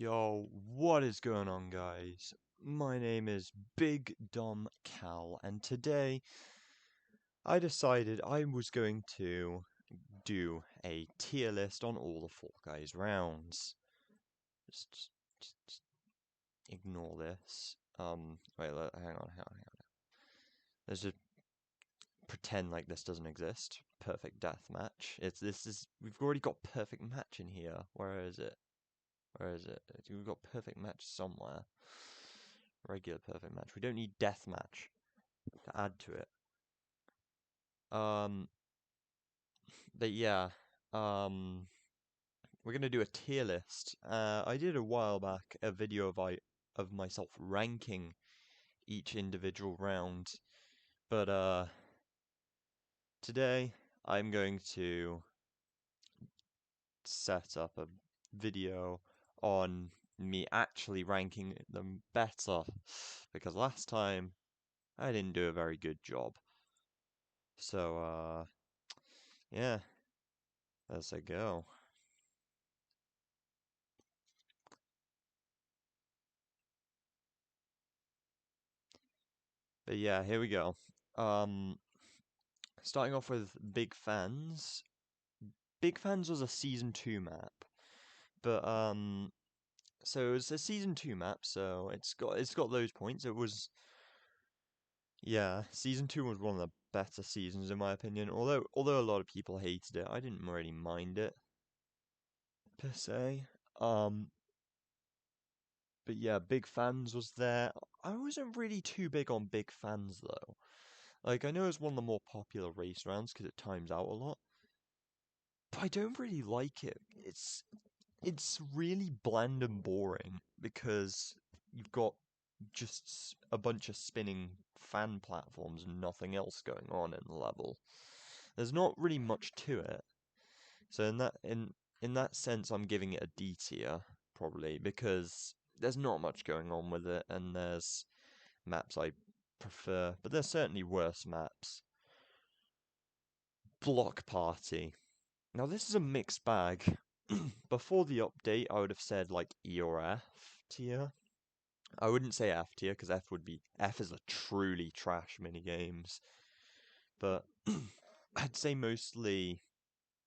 Yo, what is going on, guys? My name is Big Dom Cal, and today I decided I was going to do a tier list on all the Fall Guys rounds. Just ignore this. Wait, hang on. Let's just pretend like this doesn't exist. Perfect death match. We've already got perfect match in here. Where is it? Where is it? We've got perfect match somewhere. Regular perfect match. We don't need death match to add to it. But yeah. We're gonna do a tier list. I did a while back a video of myself ranking each individual round, but today I'm going to set up a video on me actually ranking them better, because last time I didn't do a very good job. So, yeah, as I go. But yeah, here we go. Starting off with Big Fans. Big Fans was a Season 2 map. But, so it's a Season 2 map, so it's got those points. Yeah, Season 2 was one of the better seasons in my opinion. Although a lot of people hated it, I didn't really mind it per se. But yeah, Big Fans was there. I wasn't really too big on Big Fans though. Like, I know it's one of the more popular race rounds because it times out a lot, but I don't really like it. It's really bland and boring because you've got just a bunch of spinning fan platforms and nothing else going on in the level. There's not really much to it. So in that sense, I'm giving it a D tier probably because there's not much going on with it, and there's maps I prefer, but there's certainly worse maps. Block Party. Now this is a mixed bag. Before the update, I would have said like E or F tier. I wouldn't say F tier because F is a truly trash mini games. But I'd say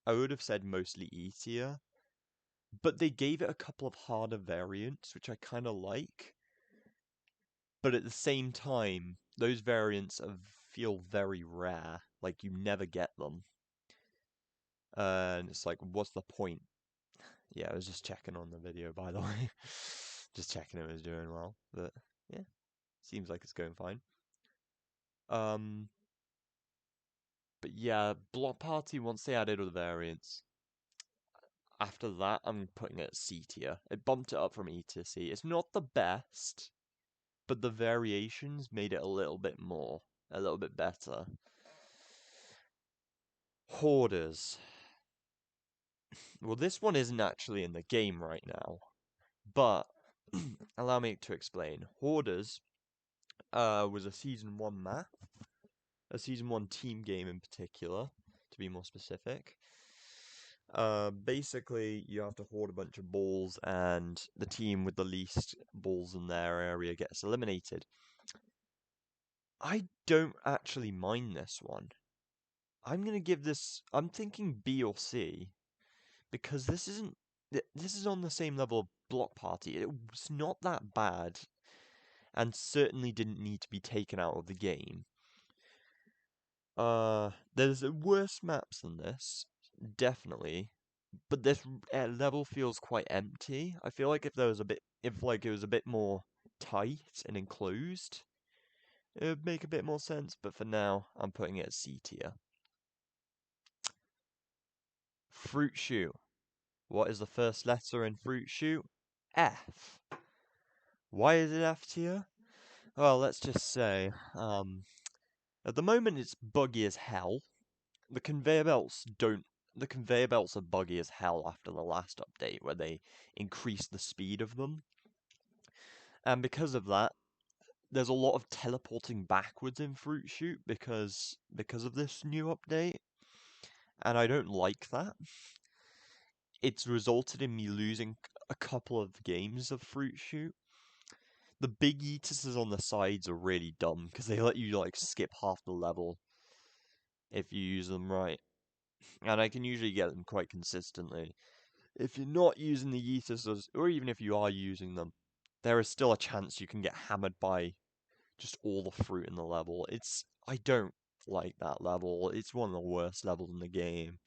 I would have said mostly E tier. But they gave it a couple of harder variants, which I kind of like. But at the same time, those variants feel very rare. Like you never get them. And it's like, what's the point? Yeah, I was just checking on the video, by the way. Just checking it was doing well. But yeah, seems like it's going fine. Um, but yeah, Block Party, once they added all the variants, after that, I'm putting it at C tier. It bumped it up from E to C. It's not the best, but the variations made it a little bit better. Hoarders. Well, this one isn't actually in the game right now, but allow me to explain. Hoarders was a Season 1 map, a Season 1 team game in particular, to be more specific. Basically, you have to hoard a bunch of balls, and the team with the least balls in their area gets eliminated. I don't actually mind this one. I'm gonna give this. I'm thinking B or C, because this isn't. This is on the same level of Block Party. It's not that bad, and certainly didn't need to be taken out of the game. There's worse maps than this, definitely, but this level feels quite empty. I feel like if it was a bit more tight and enclosed, it would make a bit more sense. But for now, I'm putting it at C tier. Fruit Shoot. What is the first letter in Fruit Shoot? F. Why is it F tier? Well, let's just say, at the moment it's buggy as hell. The conveyor belts don't. The conveyor belts are buggy as hell after the last update, where they increased the speed of them. And because of that, there's a lot of teleporting backwards in Fruit Shoot because of this new update, and I don't like that. It's resulted in me losing a couple of games of Fruit Shoot. The big eaters on the sides are really dumb because they let you like skip half the level if you use them right. And I can usually get them quite consistently. If you're not using the eaters, or even if you are using them, there is still a chance you can get hammered by just all the fruit in the level. I don't like that level. It's one of the worst levels in the game.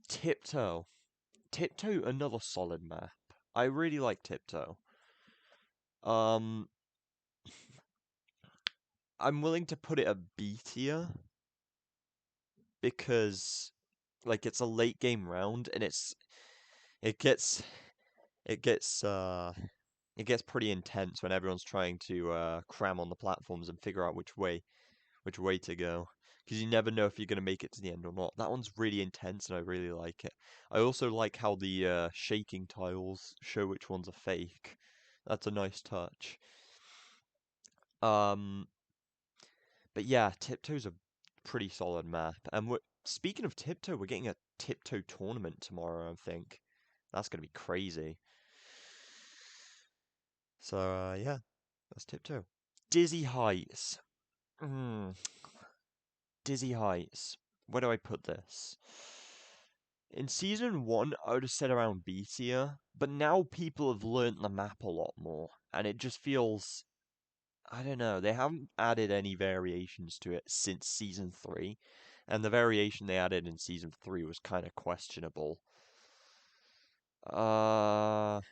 Tiptoe. Tiptoe, another solid map. I really like Tiptoe. Um, I'm willing to put it a B tier because, like, it's a late game round and it gets it gets uh it gets pretty intense when everyone's trying to cram on the platforms and figure out which way to go. Because you never know if you're going to make it to the end or not. That one's really intense and I really like it. I also like how the shaking tiles show which ones are fake. That's a nice touch. Um, but yeah, Tiptoe's a pretty solid map. And speaking of Tiptoe, we're getting a Tiptoe tournament tomorrow, I think. That's going to be crazy. So, yeah, that's Tiptoe. Dizzy Heights. Dizzy Heights. Where do I put this? In Season 1, I would have said around B tier, but now people have learnt the map a lot more, and it just feels... I don't know, they haven't added any variations to it since Season 3, and the variation they added in Season 3 was kind of questionable. I'm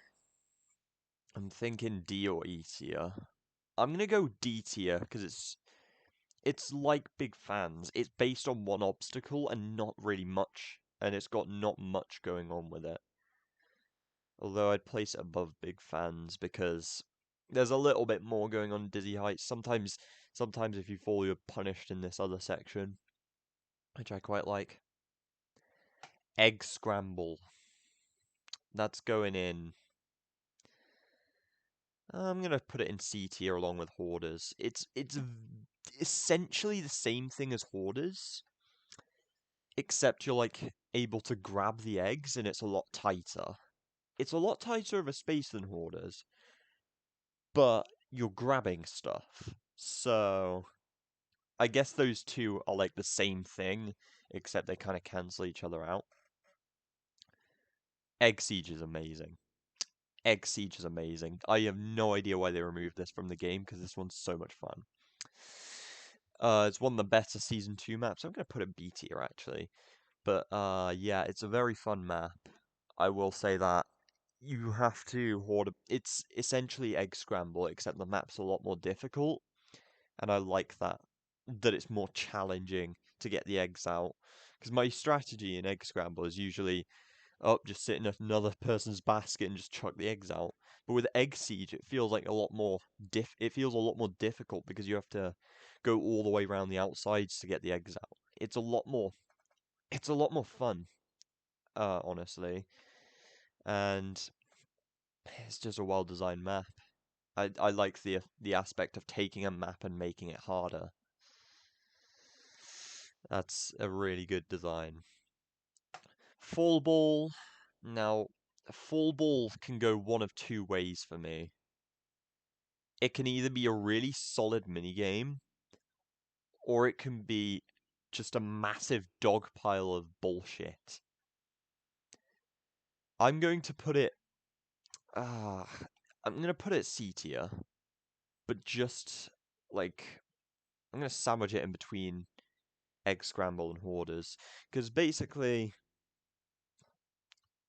thinking D or E tier. I'm gonna go D tier, because it's like Big Fans. It's based on one obstacle and not really much, and it's got not much going on with it. Although I'd place it above Big Fans because there's a little bit more going on in Dizzy Heights. Sometimes if you fall, you're punished in this other section, which I quite like. Egg Scramble. That's going in. I'm gonna put it in C tier along with Hoarders. It's essentially the same thing as Hoarders, except you're like able to grab the eggs and it's a lot tighter. It's a lot tighter of a space than Hoarders, but you're grabbing stuff. So I guess those two are like the same thing, except they kind of cancel each other out. Egg Siege is amazing. Egg Siege is amazing. I have no idea why they removed this from the game because this one's so much fun. It's one of the better Season 2 maps. I'm going to put it B tier actually. But yeah, it's a very fun map. I will say that you have to hoard. It's essentially Egg Scramble, except the map's a lot more difficult, and I like that it's more challenging to get the eggs out. Because my strategy in Egg Scramble is usually just sit in another person's basket and just chuck the eggs out. But with Egg Siege, it feels like a lot more It feels a lot more difficult because you have to go all the way around the outsides to get the eggs out. It's a lot more. It's a lot more fun, honestly, and it's just a well-designed map. I like the aspect of taking a map and making it harder. That's a really good design. Fall Ball. Now, Fall Ball can go one of two ways for me. It can either be a really solid minigame, or it can be just a massive dog pile of bullshit. I'm going to put it... I'm going to put it C tier, but just, like... I'm going to sandwich it in between Egg Scramble and Hoarders, because basically...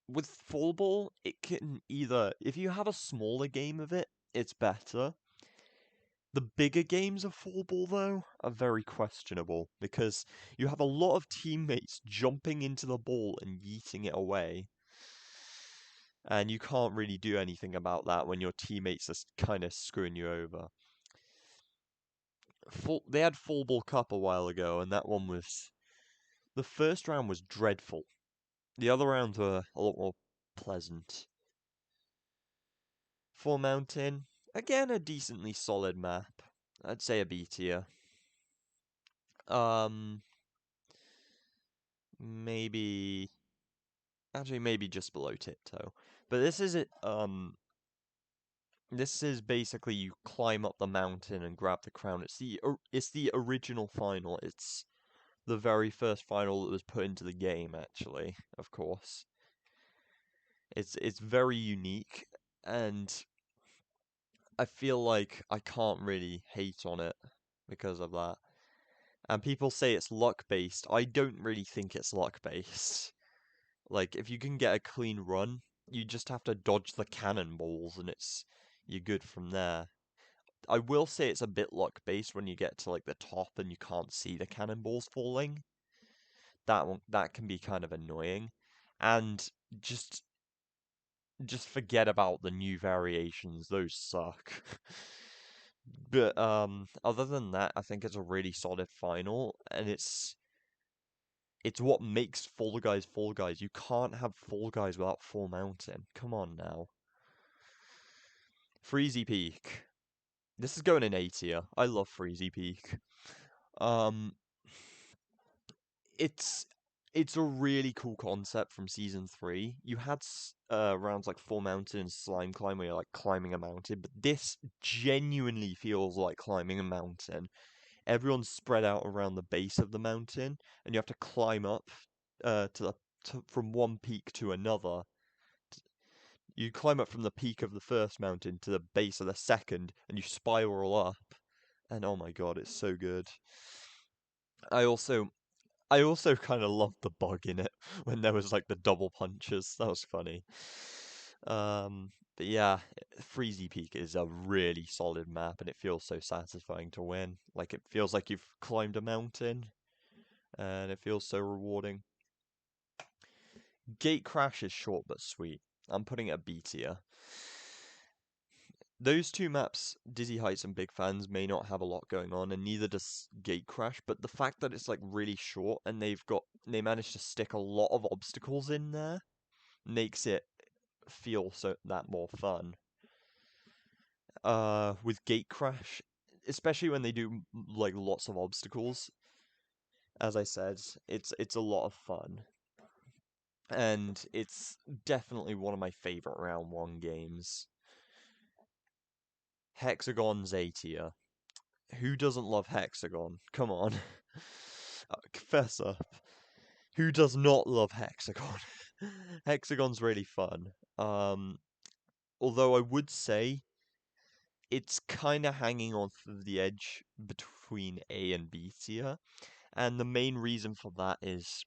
with Fall Ball, it can either... if you have a smaller game of it, it's better. The bigger games of Fall Ball, though, are very questionable, because you have a lot of teammates jumping into the ball and yeeting it away. And you can't really do anything about that when your teammates are kind of screwing you over. They had Fall Ball Cup a while ago, and that one was... the first round was dreadful. The other rounds were a lot more pleasant. Full Mountain, again a decently solid map. I'd say a B tier. Maybe Actually, maybe just below Tiptoe. But this is it. This is basically you climb up the mountain and grab the crown. It's the original final. It's the very first final that was put into the game, actually, of course. It's very unique, and I feel like I can't really hate on it because of that. And people say it's luck based. I don't really think it's luck based. Like if you can get a clean run, you just have to dodge the cannonballs and you're good from there. I will say it's a bit luck based when you get to like the top and you can't see the cannonballs falling. That can be kind of annoying. And just just forget about the new variations. Those suck. But other than that, I think it's a really solid final, and it's what makes Fall Guys Fall Guys. You can't have Fall Guys without Fall Mountain. Come on now. Freezy Peak. This is going in A tier. I love Freezy Peak. Um, it's it's a really cool concept from season 3. You had rounds like Fall Mountain and Slime Climb where you're like climbing a mountain, but this genuinely feels like climbing a mountain. Everyone's spread out around the base of the mountain, and you have to climb up from one peak to another. You climb up from the peak of the first mountain to the base of the second, and you spiral up. And oh my god, it's so good. I also I also kind of loved the bug in it when there was like the double punches. That was funny. But yeah, Freezy Peak is a really solid map, and it feels so satisfying to win. Like it feels like you've climbed a mountain, and it feels so rewarding. Gate Crash is short but sweet. I'm putting it a B tier. Those two maps, Dizzy Heights and Big Fans, may not have a lot going on, and neither does Gate Crash, but the fact that it's like really short and they managed to stick a lot of obstacles in there makes it feel so that more fun. With Gate Crash, especially when they do like lots of obstacles, as I said, it's a lot of fun. And it's definitely one of my favorite round 1 games. Hexagon's A tier. Who doesn't love Hexagon? Come on. Confess up. Who does not love Hexagon? Hexagon's really fun. Although I would say it's kind of hanging on the edge between A and B tier, and the main reason for that is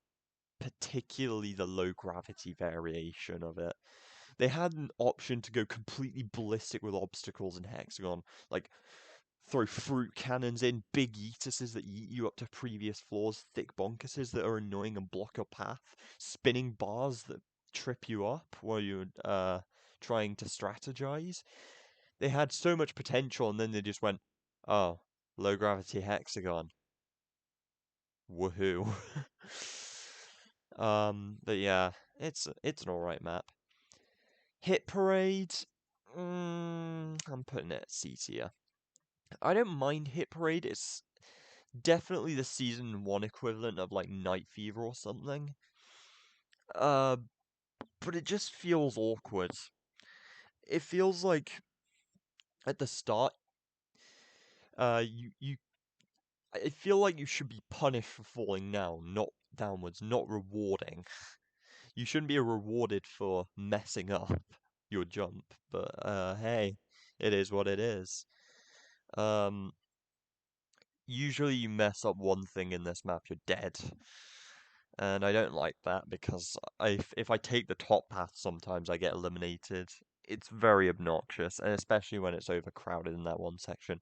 particularly the low gravity variation of it. They had an option to go completely ballistic with obstacles in Hexagon, like throw fruit cannons in, big yeetuses that yeet you up to previous floors, thick bonkuses that are annoying and block your path, spinning bars that trip you up while you're trying to strategize. They had so much potential, and then they just went, oh, low gravity Hexagon. Woohoo. But yeah, it's an alright map. Hit Parade, I'm putting it at C tier. I don't mind Hit Parade. It's definitely the season 1 equivalent of like Night Fever or something. Uh, but it just feels awkward. It feels like at the start, you I feel like you should be punished for falling down, not downwards, not rewarding. You shouldn't be rewarded for messing up your jump, but hey, it is what it is. Um, Usually you mess up one thing in this map, you're dead. And I don't like that because if I take the top path sometimes I get eliminated. It's very obnoxious, and especially when it's overcrowded in that one section.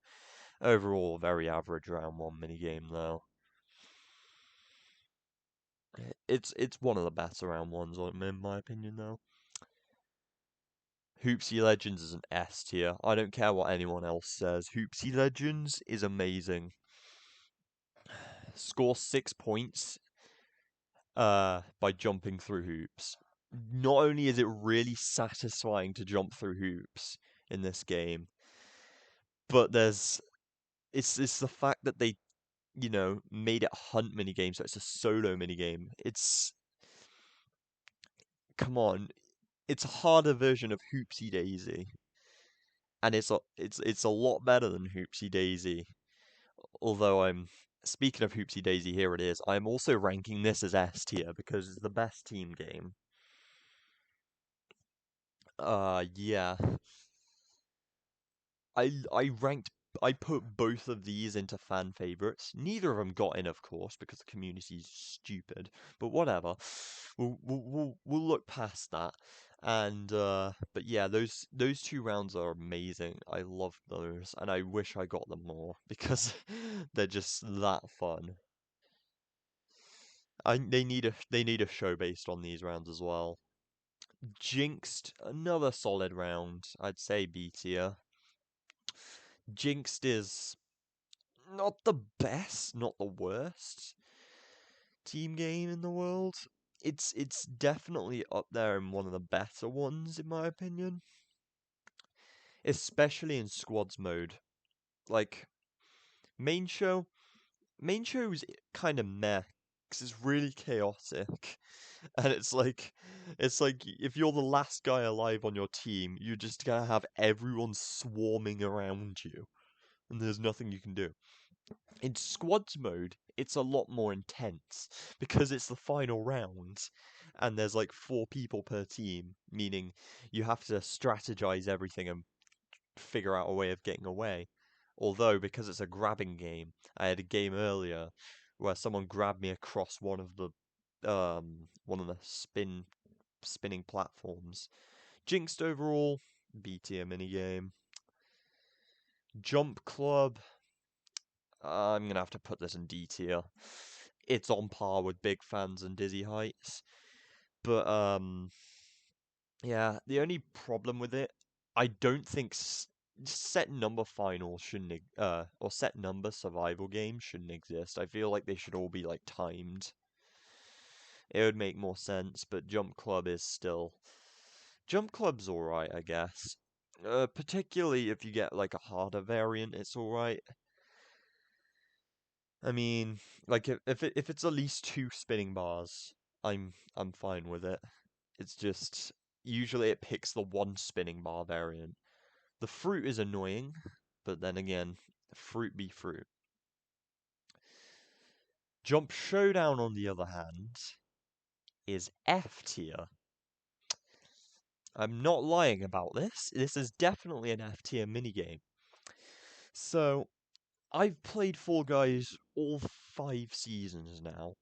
Overall, very average round 1 minigame though. It's one of the better round 1s in my opinion though. Hoopsy Legends is an S tier. I don't care what anyone else says. Hoopsy Legends is amazing. Score 6 points by jumping through hoops. Not only is it really satisfying to jump through hoops in this game, but it's the fact that they, made it a hunt minigame, so it's a solo minigame. come on, it's a harder version of Hoopsie Daisy, and it's a lot better than Hoopsie Daisy. Although I'm speaking of Hoopsie Daisy, here it is. I'm also ranking this as S tier because it's the best team game. Yeah. I put both of these into fan favorites. Neither of them got in, of course, because the community's stupid. But whatever. We'll look past that. And but yeah, those two rounds are amazing. I love those, and I wish I got them more because they're just that fun. They need a show based on these rounds as well. Jinxed, another solid round. I'd say B tier. Jinxed is not the best, not the worst team game in the world. It's definitely up there in one of the better ones in my opinion. Especially in squads mode. Like main show, main show is kind of meh because it's really chaotic. And it's like if you're the last guy alive on your team, you're just gonna have everyone swarming around you, and there's nothing you can do. In squads mode, it's a lot more intense because it's the final round, and there's like 4 people per team, meaning you have to strategize everything and figure out a way of getting away. Although, because it's a grabbing game, I had a game earlier where someone grabbed me across one of the spinning platforms. Jinxed overall, B tier minigame. Jump Club, I'm gonna have to put this in D tier. It's on par with Big Fans and Dizzy Heights. But yeah, the only problem with it, I don't think set number finals shouldn't or set number survival games shouldn't exist. I feel like they should all be like timed. It would make more sense, but Jump Club's alright, I guess. Particularly if you get like a harder variant, it's alright. I mean, like if it's at least 2 spinning bars, I'm fine with it. It's just usually it picks the 1 spinning bar variant. The fruit is annoying, but then again, fruit be fruit. Jump Showdown, on the other hand, is F tier. I'm not lying about this. This is definitely an F tier minigame. So, I've played Fall Guys all 5 seasons now.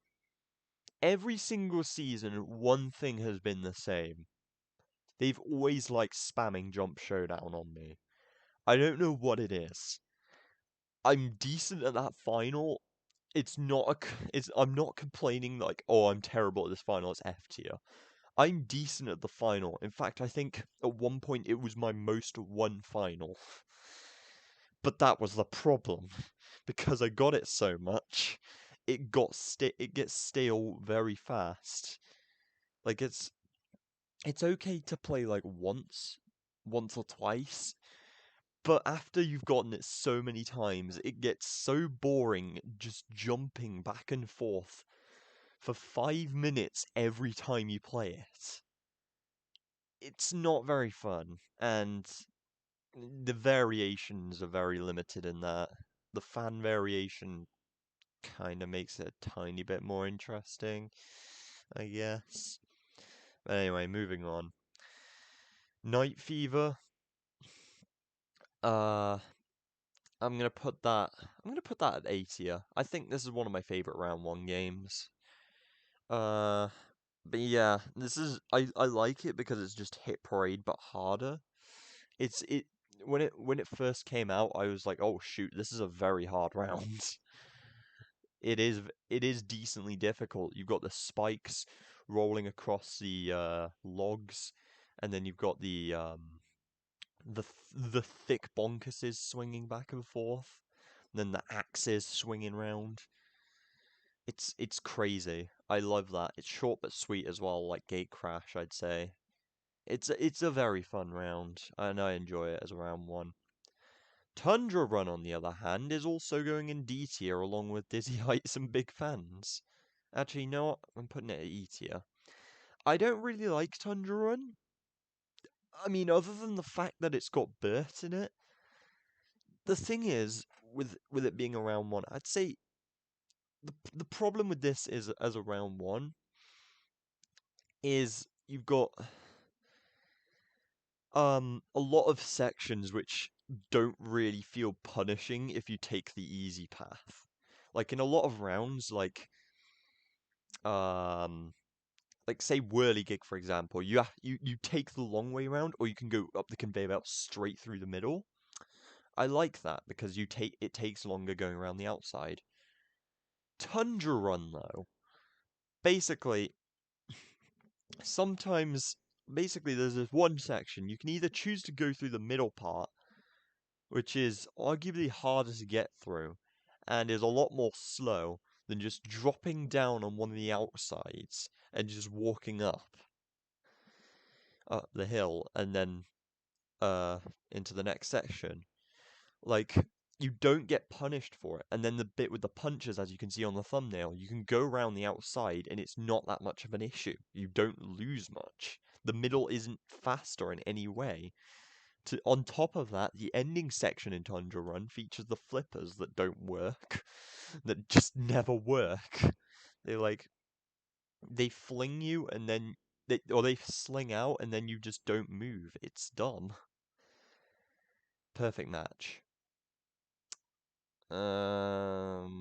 Every single season, one thing has been the same. They've always liked spamming Jump Showdown on me. I don't know what it is. I'm decent at that final. It's not I'm not complaining like, oh, I'm terrible at this final, it's F tier. I'm decent at the final. In fact, I think at one point it was my most won final. But that was the problem. Because I got it so much, it gets stale very fast. Like it's okay to play like once or twice, but after you've gotten it so many times, it gets so boring just jumping back and forth for 5 minutes every time you play it. It's not very fun, and the variations are very limited in that. The fan variation kind of makes it a tiny bit more interesting, I guess. But anyway, moving on. Night Fever. Uh, I'm gonna put that at A tier. I think this is one of my favorite round one games. Uh, but yeah, I like it because it's just Hit Parade but harder. It's it when it first came out, I was like, oh shoot, this is a very hard round. It is decently difficult. You've got the spikes rolling across the logs, and then you've got the thick bonkuses swinging back and forth, and then the axes swinging round. It's crazy. I love that. It's short but sweet as well, like Gate Crash, I'd say. It's a very fun round, and I enjoy it as a round one. Tundra Run, on the other hand, is also going in D tier along with Dizzy Heights and Big Fans. Actually, you know what? I'm putting it at E tier. I don't really like Tundra Run. I mean, other than the fact that it's got Bert in it, the thing is, with it being a round one, I'd say the problem with this is as a round one is you've got a lot of sections which don't really feel punishing if you take the easy path. Like in a lot of rounds, um like say Whirligig for example, you take the long way around, or you can go up the conveyor belt straight through the middle. I like that because it takes longer going around the outside. Tundra Run though, basically sometimes basically there's this one section you can either choose to go through the middle part, which is arguably harder to get through and is a lot more slow than just dropping down on one of the outsides and just walking up the hill and then into the next section. Like, you don't get punished for it. And then the bit with the punches, as you can see on the thumbnail, you can go around the outside and it's not that much of an issue. You don't lose much. The middle isn't faster in any way. On top of that, the ending section in Tundra Run features the flippers that don't work, that just never work. They they fling you and then they sling out and then you just don't move. It's dumb. Perfect match. Hmm,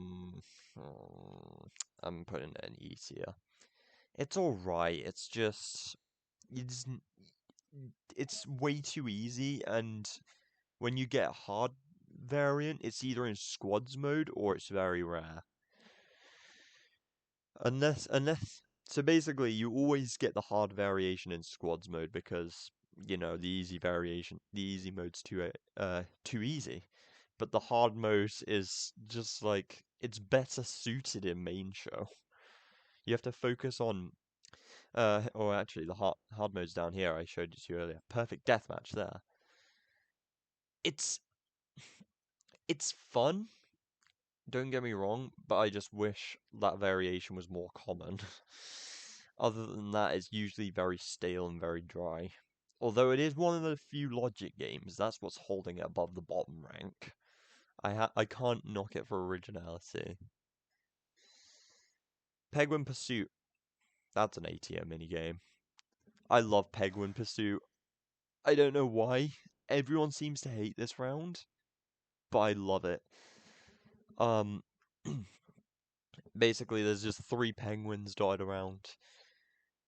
I'm putting it in E tier. It's alright. It's just it's it's way too easy, and when you get a hard variant, it's either in squads mode or it's very rare. Unless so basically you always get the hard variation in squads mode because the easy mode's too easy. But the hard mode is just like it's better suited in main show. You have to focus on or actually the hard mode's down here I showed it to you earlier. Perfect deathmatch there. It's it's fun, don't get me wrong, but I just wish that variation was more common. Other than that, it's usually very stale and very dry. Although it is one of the few logic games, that's what's holding it above the bottom rank. I can't knock it for originality. Penguin Pursuit, that's an A tier minigame. I love Penguin Pursuit. I don't know why. Everyone seems to hate this round, but I love it. Um, basically, there's just three penguins dotted around.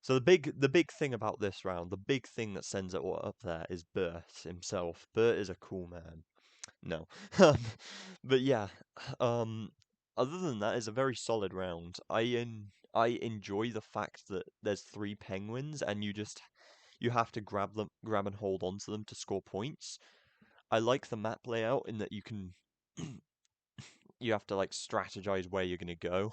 So the big thing about this round, the big thing that sends it all up there is Bert himself. Bert is a cool man. No. But yeah, um other than that, it's a very solid round. I enjoy the fact that there's three penguins and you have to grab and hold onto them to score points. I like the map layout in that you have to like strategize where you're gonna go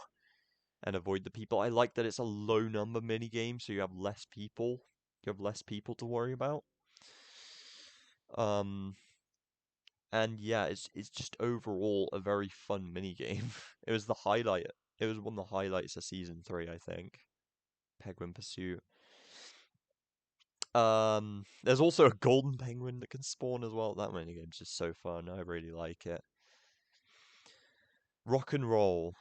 and avoid the people. I like that it's a low number mini game, so you have less people. You have less people to worry about. Um, and yeah, it's just overall a very fun mini game. It was the highlight. It was one of the highlights of season 3, I think. Penguin Pursuit. There's also a golden penguin that can spawn as well. That mini game's just so fun. I really like it. Rock and roll.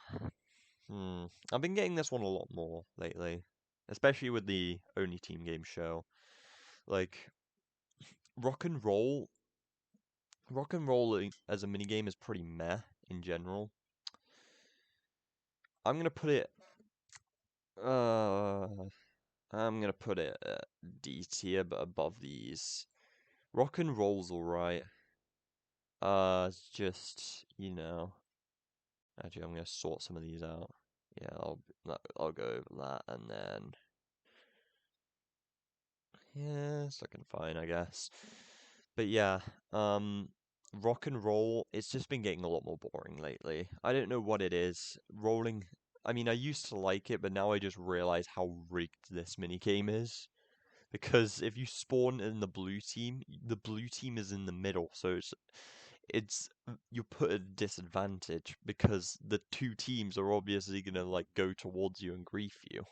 I've been getting this one a lot more lately, especially with the Only Team Game show. Like rock and roll, rock and roll as a minigame is pretty meh in general. I'm gonna put it. Uh, I'm gonna put it at D tier, but above these. Rock and roll's alright. It's just Actually, I'm gonna sort some of these out. Yeah, I'll go over that, and then yeah, it's looking fine, I guess. But yeah, rock and roll, it's just been getting a lot more boring lately. I don't know what it is. I mean, I used to like it, but now I just realize how rigged this minigame is. Because if you spawn in the blue team is in the middle, so it's you're put at a disadvantage because the two teams are obviously gonna like go towards you and grief you.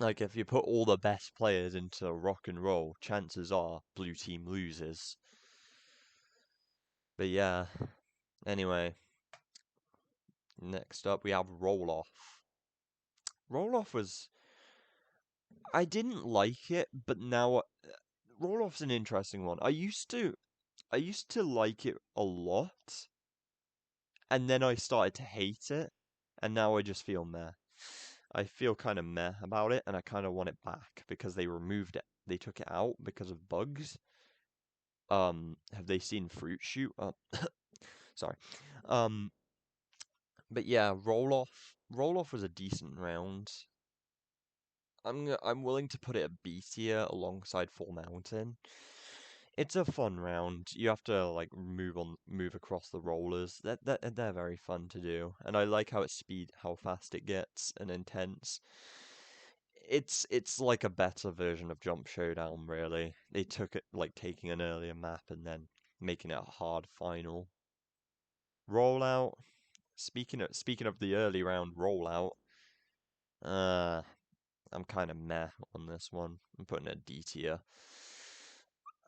Like, if you put all the best players into rock and roll, chances are blue team loses. But yeah, anyway, next up we have Roloff. Roloff was... I didn't like it, but now... Roloff's an interesting one. I used to like it a lot, and then I started to hate it, and now I just feel meh. I feel kind of meh about it, and I kind of want it back because they removed it. They took it out because of bugs. Have they seen Fruit Shoot? Sorry. Um, but yeah, Roll Off was a decent round. I'm willing to put it at B tier alongside Full Mountain. It's a fun round. You have to like move across the rollers. They're very fun to do, and I like how fast it gets and intense. It's like a better version of Jump Showdown, really. They took it like taking an earlier map and then making it a hard final. Rollout. Speaking of the early round rollout, uh, I'm kind of meh on this one. I'm putting it D tier.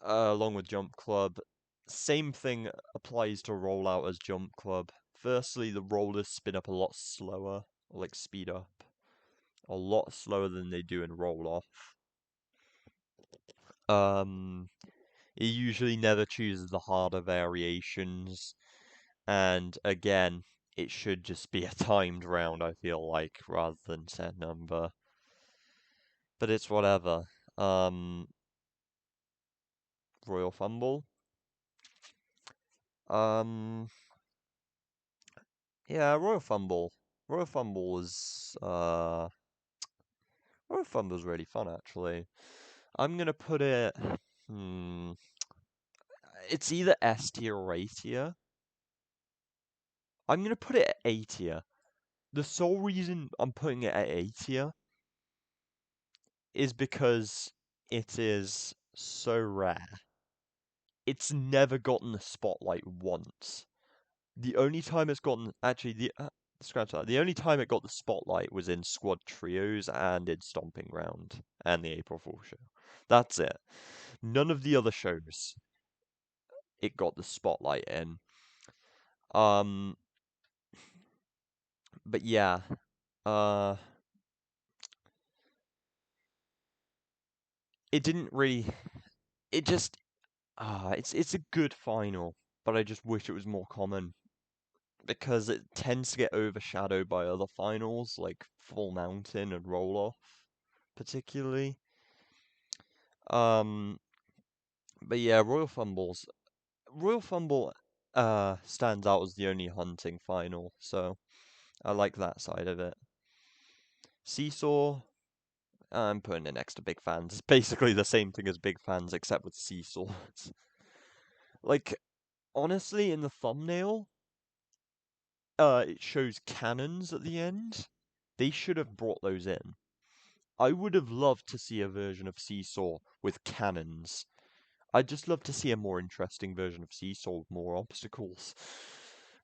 Along with Jump Club, same thing applies to rollout as Jump Club. Firstly, the rollers spin up a lot slower, like speed up, a lot slower than they do in roll off. It usually never chooses the harder variations, and again, it should just be a timed round, I feel like, rather than set number. But it's whatever. Royal Fumble. Um, yeah, Royal Fumble. Royal Fumble was Royal Fumble's really fun actually. I'm gonna put it. Hmm. It's either S tier or A tier. I'm gonna put it at A tier. The sole reason I'm putting it at A tier is because it is so rare. It's never gotten the spotlight once. The only time it's gotten scratch that. The only time it got the spotlight was in Squad Trios and in Stomping Ground and the April Fool show. That's it. None of the other shows it got the spotlight in. Um, but yeah, uh, it didn't really. It just it's a good final, but I just wish it was more common because it tends to get overshadowed by other finals like Full Mountain and Roll Off, particularly. Um, but yeah, Royal Fumble stands out as the only hunting final, so I like that side of it. Seesaw, I'm putting it next to Big Fans. It's basically the same thing as Big Fans except with seesaws. Like honestly, in the thumbnail, it shows cannons at the end. They should have brought those in. I would have loved to see a version of Seesaw with cannons. I'd just love to see a more interesting version of Seesaw with more obstacles.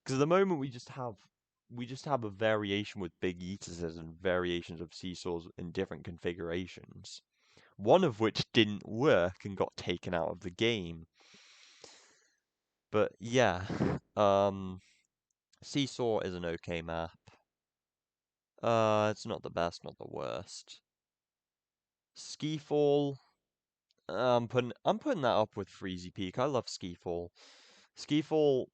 Because at the moment we just have a variation with big eaters and variations of seesaws in different configurations. One of which didn't work and got taken out of the game. But yeah, Seesaw is an okay map. It's not the best, not the worst. Skiffle, I'm putting that up with Freezy Peak. I love Skiffle. Skiffle,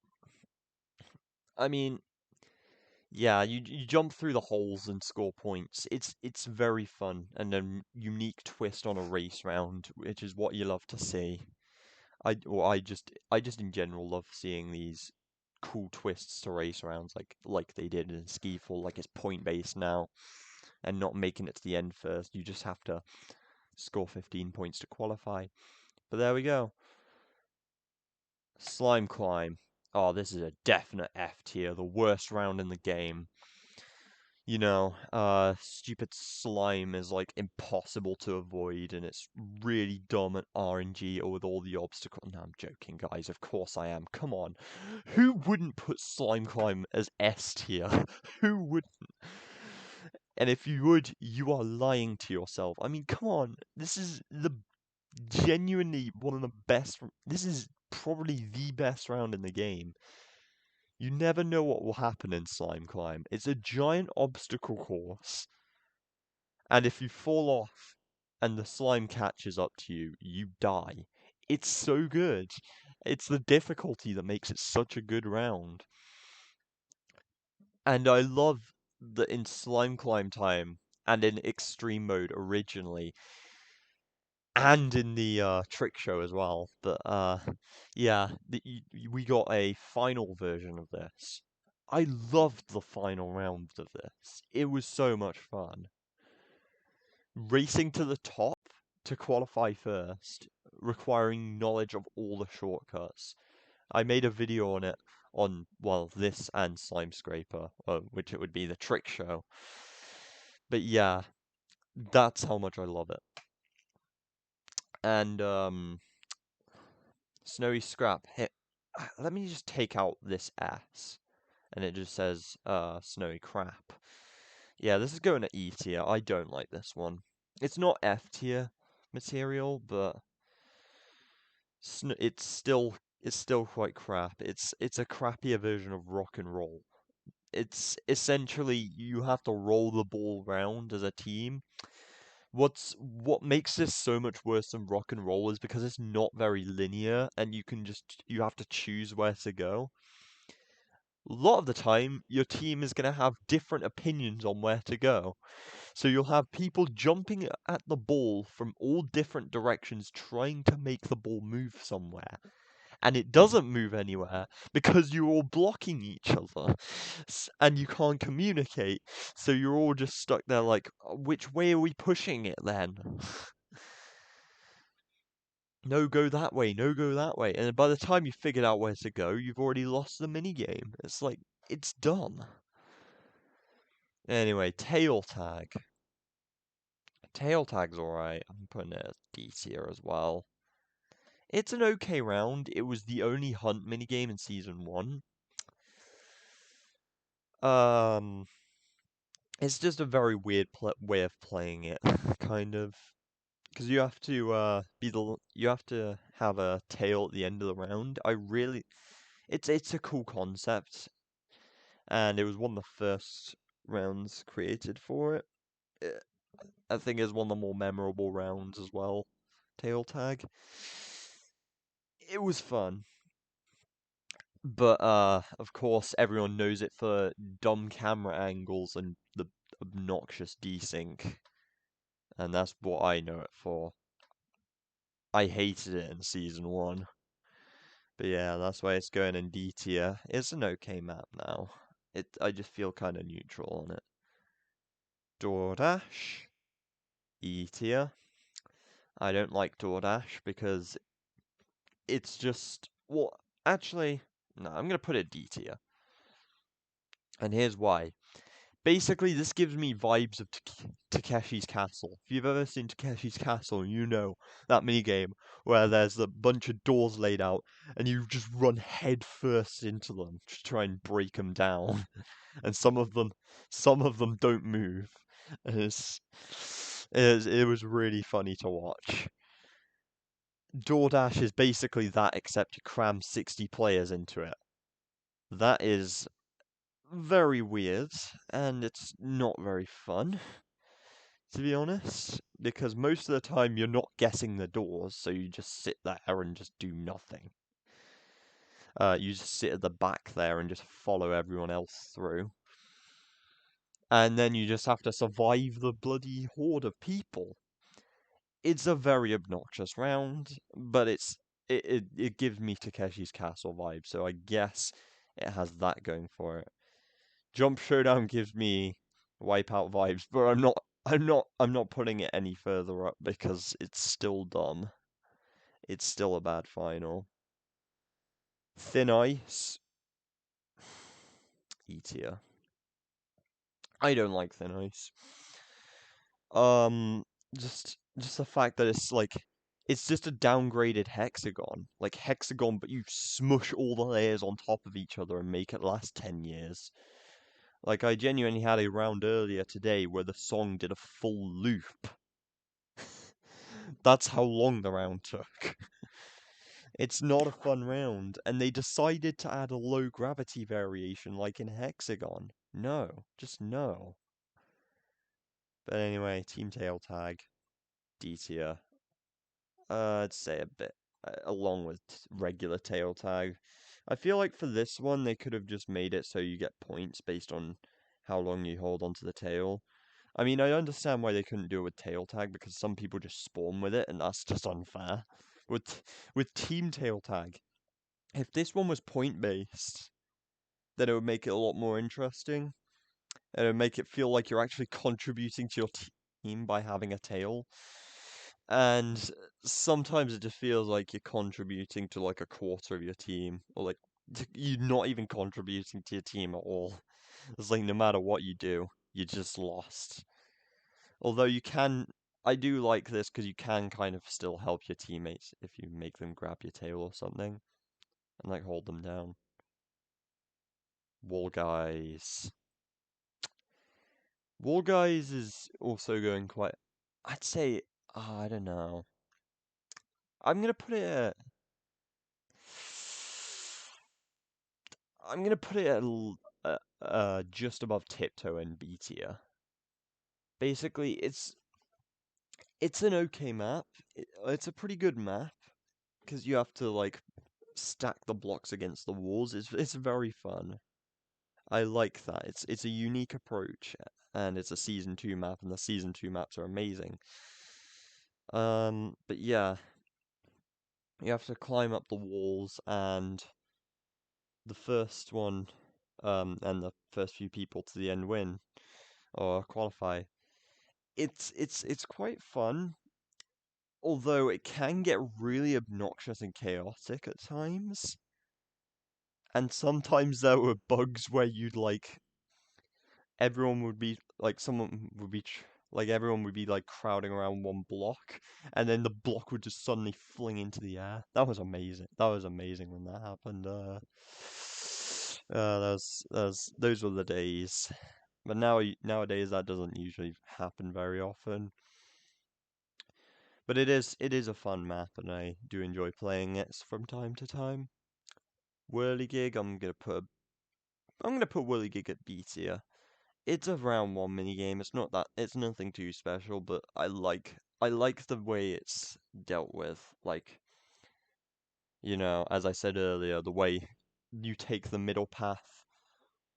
I mean, yeah, you jump through the holes and score points. It's very fun and a unique twist on a race round, which is what you love to see. I just in general love seeing these cool twists to race rounds like they did in Skiffle, like it's point based now and not making it to the end first. You just have to score 15 points to qualify. But there we go. Slime Climb. Oh, this is a definite F tier, the worst round in the game. Stupid slime is like impossible to avoid, and it's really dumb at RNG or with all the obstacles. No, I'm joking, guys. Of course I am. Come on. Who wouldn't put Slime Climb as S tier? Who wouldn't? And if you would, you are lying to yourself. I mean, come on. This is the genuinely one of the best. This is probably the best round in the game. You never know what will happen in Slime Climb. It's a giant obstacle course. And if you fall off and the slime catches up to you, you die. It's so good. It's the difficulty that makes it such a good round. And I love that in Slime Climb Time and in Extreme Mode originally, and in the trick show as well. But yeah, we got a final version of this. I loved the final round of this. It was so much fun. Racing to the top to qualify first, requiring knowledge of all the shortcuts. I made a video on it on, well, this and Slime Scraper, which it would be the trick show. But yeah, that's how much I love it. And Snowy Scrap hit. Let me just take out this S, and it just says Snowy Crap. Yeah, this is going to E tier. I don't like this one. It's not F tier material, but it's still quite crap. It's a crappier version of rock and roll. It's essentially you have to roll the ball round as a team. What makes this so much worse than rock and roll is because it's not very linear and you have to choose where to go. A lot of the time, your team is going to have different opinions on where to go. So you'll have people jumping at the ball from all different directions trying to make the ball move somewhere. And it doesn't move anywhere because you're all blocking each other and you can't communicate. So you're all just stuck there like, which way are we pushing it then? No, go that way, no, go that way. And by the time you figured out where to go, you've already lost the minigame. It's like, it's dumb. Anyway, tail tag. Tail tag's alright. I'm putting it as D tier as well. It's an okay round. It was the only hunt minigame in Season 1. It's just a very weird way of playing it, kind of. Because you have to you have to have a tail at the end of the round. It's a cool concept, and it was one of the first rounds created for it. I think it's one of the more memorable rounds as well. Tail tag. It was fun. But of course everyone knows it for dumb camera angles and the obnoxious desync. And that's what I know it for. I hated it in Season 1. But yeah, that's why it's going in D tier. It's an okay map now. I just feel kind of neutral on it. DoorDash. E tier. I don't like DoorDash because it's just... Well, actually, no, I'm going to put it D tier. And here's why. Basically, this gives me vibes of Takeshi's Castle. If you've ever seen Takeshi's Castle, you know that minigame where there's a bunch of doors laid out and you just run head first into them to try and break them down. And some of them don't move. And it was really funny to watch. DoorDash is basically that, except you cram 60 players into it. That is very weird, and it's not very fun, to be honest, because most of the time you're not guessing the doors, so you just sit there and just do nothing. You just sit at the back there and just follow everyone else through. And then you just have to survive the bloody horde of people. It's a very obnoxious round, but it gives me Takeshi's Castle vibes, so I guess it has that going for it. Jump Showdown gives me Wipeout vibes, but I'm not putting it any further up because it's still dumb. It's still a bad final. Thin Ice. E tier. I don't like Thin Ice. Um, just the fact that it's just a downgraded hexagon. Like hexagon, but you smush all the layers on top of each other and make it last 10 years. Like, I genuinely had a round earlier today where the song did a full loop. That's how long the round took. It's not a fun round, and they decided to add a low gravity variation like in Hexagon. No, just no. But anyway, Team Tail Tag, D tier. I'd say a bit, along with regular Tail Tag. I feel like for this one, they could have just made it so you get points based on how long you hold onto the tail. I mean, I understand why they couldn't do it with tail tag because some people just spawn with it, and that's just unfair. With team tail tag, if this one was point based, then it would make it a lot more interesting, and it would make it feel like you're actually contributing to your team by having a tail. And sometimes it just feels like you're contributing to like a quarter of your team, or like you're not even contributing to your team at all. It's like no matter what you do, you just lost. Although you can, I do like this because you can kind of still help your teammates if you make them grab your tail or something and like hold them down. Wall Guys. Wall Guys is also going quite, I'd say, I don't know. I'm gonna put it at, I'm gonna put it at just above Tiptoe and B tier. Basically, it's an okay map. It's a pretty good map because you have to like stack the blocks against the walls. It's very fun. I like that. It's a unique approach, and it's a season 2 map, and the season 2 maps are amazing. But yeah, you have to climb up the walls, and the first one, and the first few people to the end win or qualify. It's quite fun, although it can get really obnoxious and chaotic at times. And sometimes there were bugs where you'd like everyone would be like someone would be like everyone would be like crowding around one block, and then the block would just suddenly fling into the air. That was amazing. That was amazing when that happened. Those were the days. But nowadays that doesn't usually happen very often. But it is a fun map, and I do enjoy playing it from time to time. Whirligig, I'm gonna put Whirligig at B tier. It's a round one minigame. It's nothing too special, but I like the way it's dealt with. Like, as I said earlier, the way you take the middle path.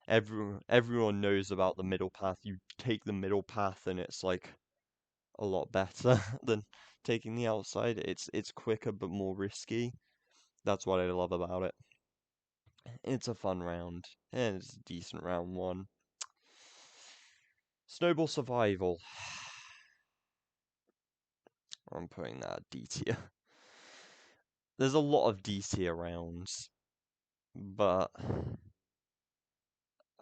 Everyone knows about the middle path. You take the middle path, and it's like a lot better than taking the outside. It's quicker but more risky. That's what I love about it. It's a fun round, and it's a decent round one. Snowball Survival. I'm putting that at D tier. There's a lot of D tier rounds, but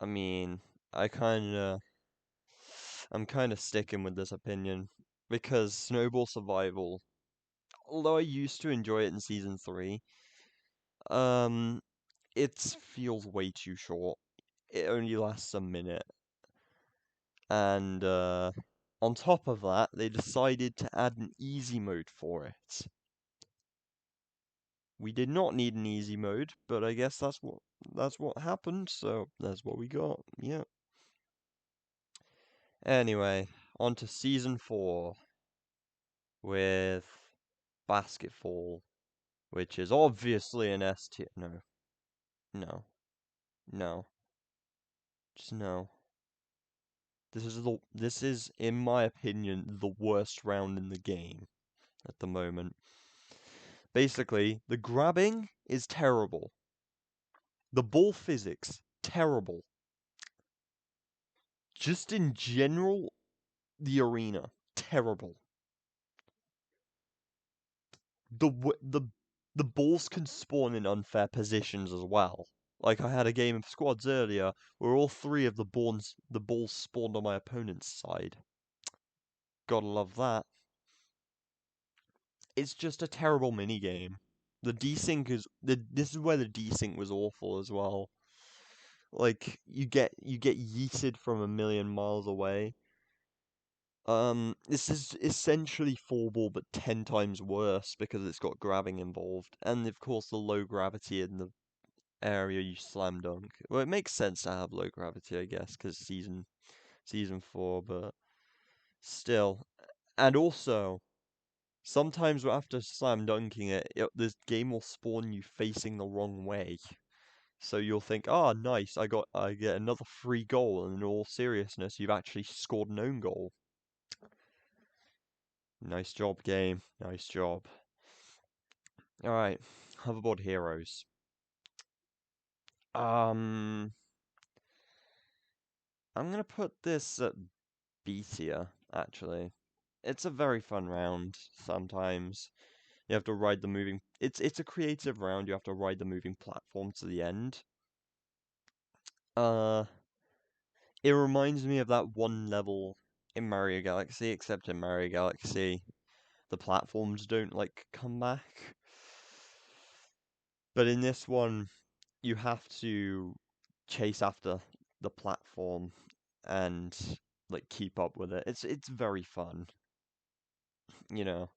I mean, I'm kind of sticking with this opinion because Snowball Survival, although I used to enjoy it in season 3, um, it feels way too short. It only lasts a minute, and on top of that, they decided to add an easy mode for it. We did not need an easy mode, but I guess that's what happened, so that's what we got. Yeah. Anyway, on to season 4 with basketball, which is obviously an S tier. No, no, no, just no. This is, in my opinion, the worst round in the game at the moment. Basically, the grabbing is terrible. The ball physics, terrible. Just in general, the arena, terrible. The balls can spawn in unfair positions as well. Like I had a game of squads earlier where all 3 of the balls spawned on my opponent's side. Gotta love that. It's just a terrible mini game. The desync is this is where the desync was awful as well. Like you get yeeted from a million miles away. This is essentially four ball, but 10 times worse because it's got grabbing involved, and of course the low gravity in the area you slam dunk. Well, it makes sense to have low gravity, I guess, because season four, but still. And also, sometimes after slam dunking this game will spawn you facing the wrong way. So you'll think, oh, nice, I get another free goal, and in all seriousness, you've actually scored an own goal. Nice job, game. Nice job. Alright, Hoverboard Heroes. I'm gonna put this at B tier, actually. It's a very fun round, sometimes. You have to ride the moving... It's a creative round, you have to ride the moving platform to the end. It reminds me of that one level in Mario Galaxy, except in Mario Galaxy, the platforms don't, like, come back. But in this one, you have to chase after the platform and, like, keep up with it. It's very fun, you know.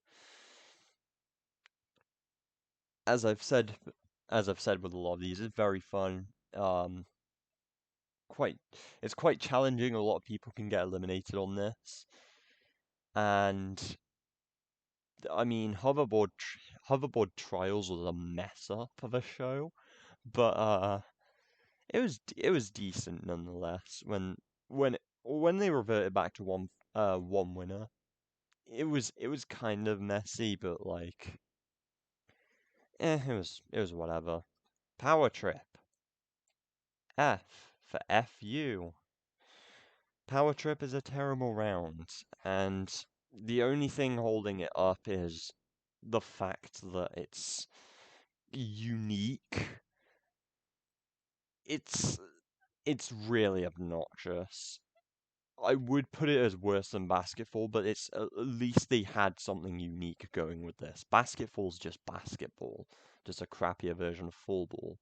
As I've said, as I've said with a lot of these, it's very fun. Um, quite, it's quite challenging. A lot of people can get eliminated on this, and I mean, Hoverboard Trials was a mess up of a show, but it was decent nonetheless. When they reverted back to one winner, it was kind of messy, but like, it was whatever. Power Trip. F for FU. Power Trip is a terrible round, and the only thing holding it up is the fact that it's unique. It's it's really obnoxious. I would put it as worse than basketball, but it's at least they had something unique going with this. Basketball's just basketball, just a crappier version of full ball.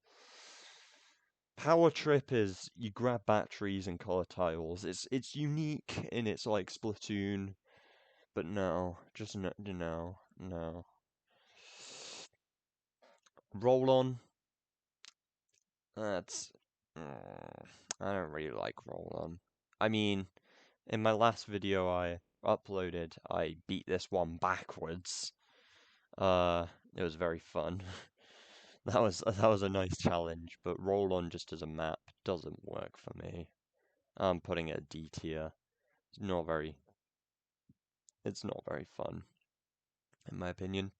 Power Trip is you grab batteries and color tiles. It's unique in its like Splatoon, but no, just no. Roll on. That's I don't really like Roll on. I mean, in my last video I uploaded, I beat this one backwards. It was very fun. That was a nice challenge, but Roll on just as a map doesn't work for me. I'm putting it at D tier. It's not very it's not very fun, in my opinion.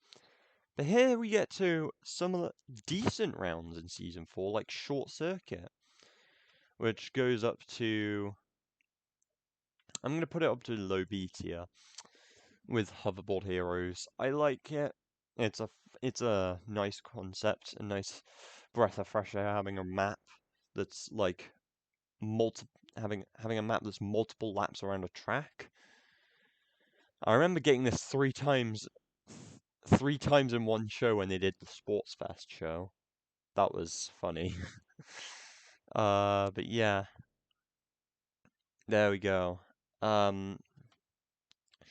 But here we get to some of the decent rounds in Season 4, like Short Circuit, which goes up to... I'm going to put it up to low B tier with Hoverboard Heroes. I like it. It's a nice concept, a nice breath of fresh air having a map that's like having a map that's multiple laps around a track. I remember getting this three times in one show when they did the Sports Fest show. That was funny. But yeah, there we go. Um,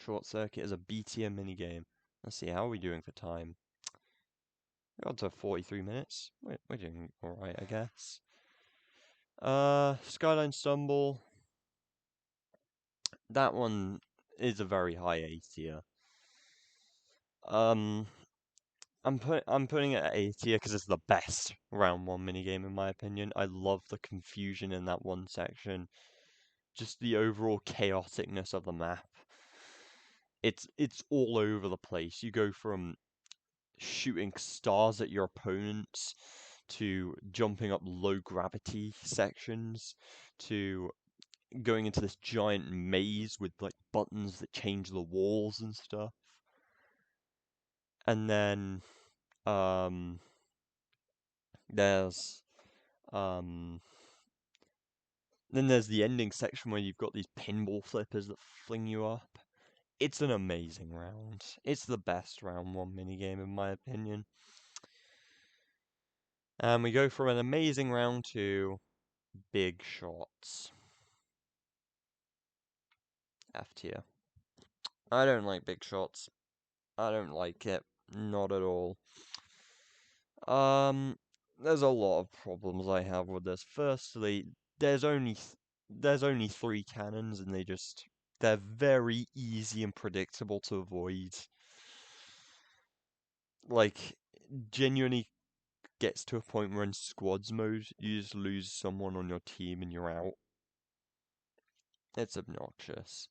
Short Circuit is a B tier minigame. Let's see, how are we doing for time? We're on to 43 minutes. We're doing alright, I guess. Skyline Stumble. That one is a very high A tier. Um, I'm putting it at A tier because it's the best round one minigame in my opinion. I love the confusion in that one section. Just the overall chaoticness of the map. It's all over the place. You go from shooting stars at your opponents to jumping up low gravity sections to going into this giant maze with like buttons that change the walls and stuff. And um there's um then there's the ending section where you've got these pinball flippers that fling you up. It's an amazing round. It's the best round one minigame in my opinion. And we go from an amazing round to Big shots. F tier. I don't like big shots. I don't like it. Not at all. There's a lot of problems I have with this. Firstly, there's only there's only three cannons, and they're very easy and predictable to avoid. Like, genuinely gets to a point where in squads mode, you just lose someone on your team and you're out. It's obnoxious.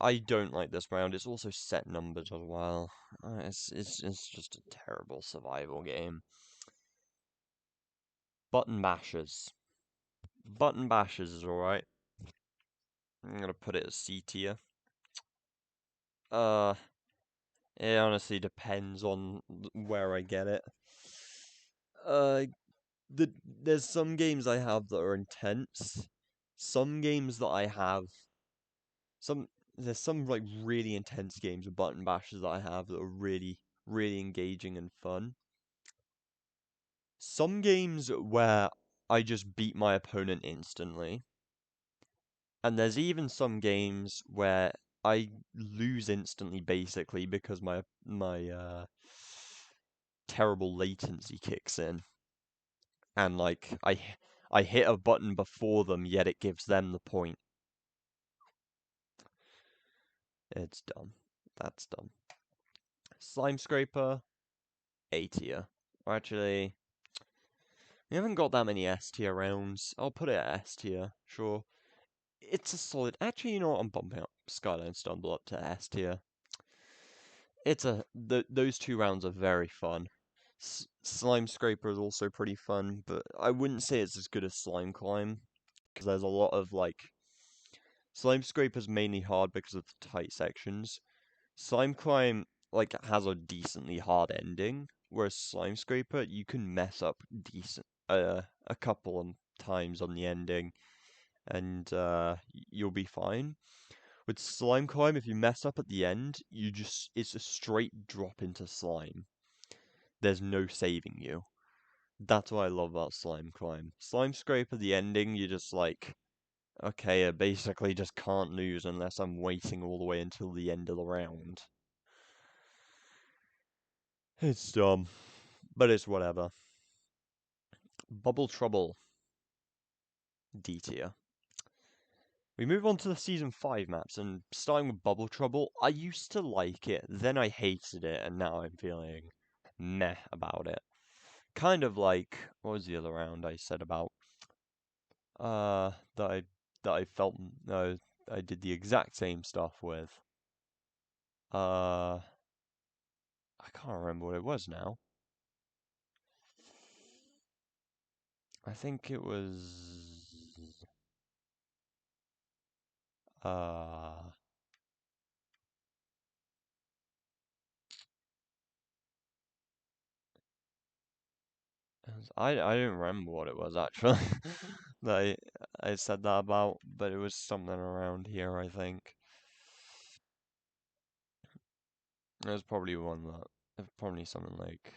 I don't like this round. It's also set numbers as well. It's just a terrible survival game. Button bashers. Button bashers is alright. I'm gonna put it as C tier. Uh, it honestly depends on where I get it. Uh, there's some games I have that are intense. Some games that I have, some there's some like really intense games of button bashers that I have that are really engaging and fun. Some games where I just beat my opponent instantly. And there's even some games where I lose instantly basically because my terrible latency kicks in. And like I hit a button before them, yet it gives them the point. It's dumb. That's dumb. Slime Scraper, A tier. Actually, we haven't got that many S tier rounds. I'll put it at S tier, sure. It's a solid. Actually, you know what? I'm bumping up Skyline Stumble up to S tier. Those two rounds are very fun. Slime Scraper is also pretty fun, but I wouldn't say it's as good as Slime Climb because there's a lot of like Slime Scraper is mainly hard because of the tight sections. Slime Climb like has a decently hard ending, whereas Slime Scraper you can mess up a couple of times on the ending and you'll be fine. With Slime Climb, if you mess up at the end, it's a straight drop into slime. There's no saving you. That's what I love about Slime Climb. Slime Scraper, the ending, you're just like, okay, I basically just can't lose unless I'm waiting all the way until the end of the round. It's dumb, but it's whatever. Bubble Trouble, D tier. We move on to the Season 5 maps, and starting with Bubble Trouble, I used to like it, then I hated it, and now I'm feeling meh about it. Kind of like, what was the other round I said about, uh, that I, that I felt, I did the exact same stuff with? I can't remember what it was now. I think it was, uh, I don't remember what it was actually that I said that about, but it was something around here, I think. It was probably one that, it was probably something like,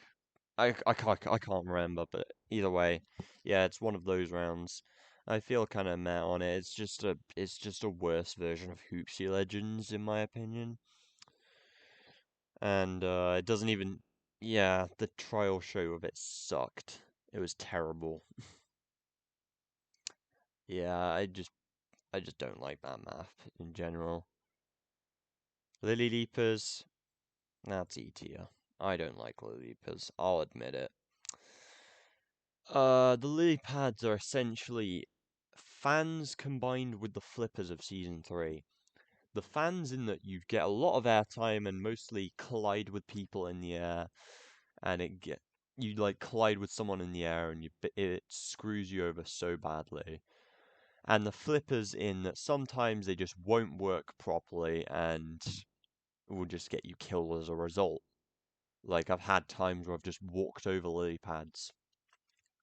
I can't remember, but either way, yeah, it's one of those rounds. I feel kind of meh on it. It's just a worse version of Hoopsie Legends, in my opinion. And it doesn't even, yeah, the trial show of it sucked. It was terrible. Yeah, I just don't like that map in general. Lily Leapers, that's E tier. I don't like Lily Leapers, I'll admit it. The lily pads are essentially fans combined with the flippers of Season 3. The fans in that you get a lot of airtime and mostly collide with people in the air, and you like collide with someone in the air and it screws you over so badly. And the flippers in that sometimes they just won't work properly and will just get you killed as a result. Like I've had times where I've just walked over lily pads.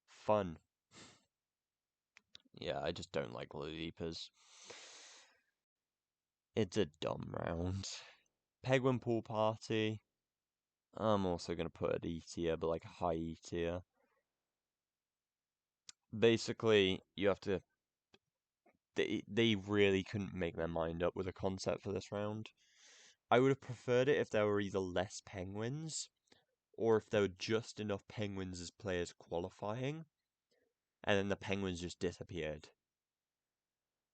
Fun. Yeah, I just don't like lily leapers. It's a dumb round. Penguin Pool Party. I'm also gonna put it E tier, but like high E tier. basically you have to. They really couldn't make their mind up with a concept for this round. I would have preferred it if there were either less penguins or if there were just enough penguins as players qualifying, and then the penguins just disappeared.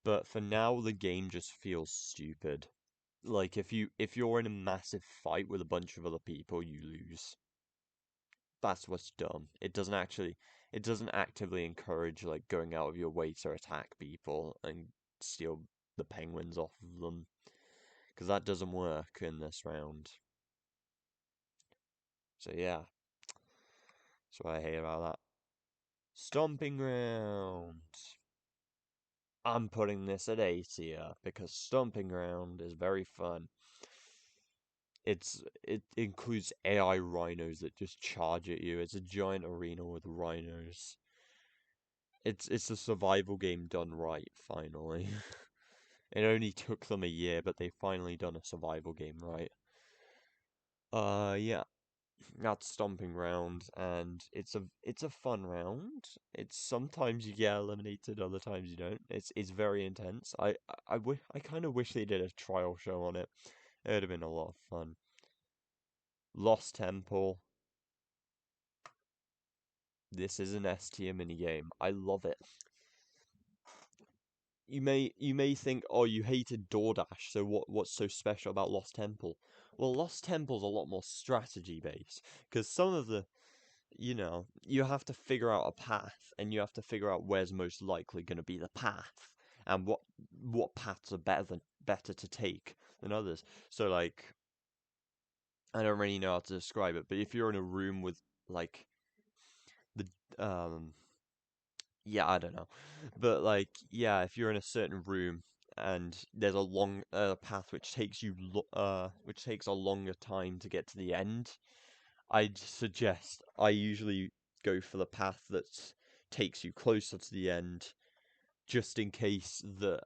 But for now, the game just feels stupid. Like if you're in a massive fight with a bunch of other people, you lose. That's what's dumb. It doesn't actively encourage like going out of your way to attack people and steal the penguins off of them, because that doesn't work in this round. So yeah, that's what I hate about that. Stomping Ground. I'm putting this at A tier because Stomping Ground is very fun. It includes AI rhinos that just charge at you. It's a giant arena with rhinos. It's a survival game done right, finally. It only took them a year, but they finally done a survival game right. Yeah, that's Stomping Ground, and it's a fun round. It's sometimes you get eliminated, other times you don't. It's very intense. I kind of wish they did a trial show on it. It would have been a lot of fun. Lost Temple. This is an S tier minigame. I love it. You may think, oh, you hated DoorDash, so what's so special about Lost Temple? Well, Lost Temple's a lot more strategy based, because some of the, you have to figure out a path, and you have to figure out where's most likely going to be the path, and what paths are better to take than others. So like, I don't really know how to describe it, but if you're in a room with like the yeah, I don't know. But like, yeah, if you're in a certain room and there's a long path which takes a longer time to get to the end, I usually go for the path that takes you closer to the end, just in case the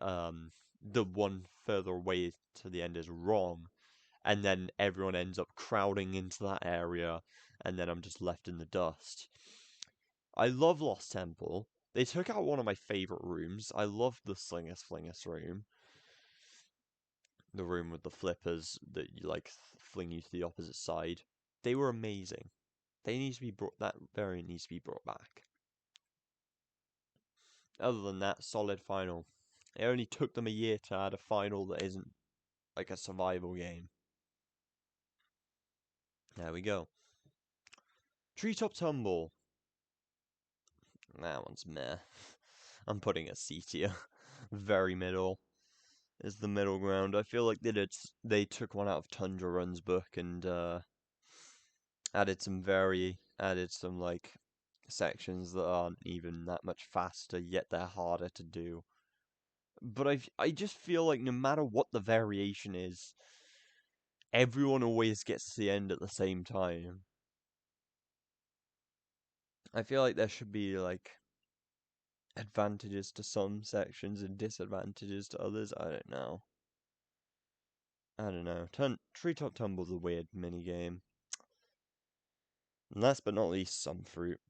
one further away to the end is wrong, and then everyone ends up crowding into that area, and then I'm just left in the dust. I love Lost Temple. They took out one of my favorite rooms. I love the Slingus Flingus room. The room with the flippers that you like fling you to the opposite side. They were amazing. They need to be brought. That variant needs to be brought back. Other than that, solid final. It only took them a year to add a final that isn't like a survival game. There we go. Treetop Tumble. That one's meh. I'm putting a C tier. Very middle. Is the middle ground. I feel like they took one out of Tundra Run's book and added some like sections that aren't even that much faster, yet they're harder to do. But I just feel like no matter what the variation is, everyone always gets to the end at the same time. I feel like there should be like advantages to some sections and disadvantages to others. I don't know. Treetop Tumble's a weird mini game. Last but not least, some fruit.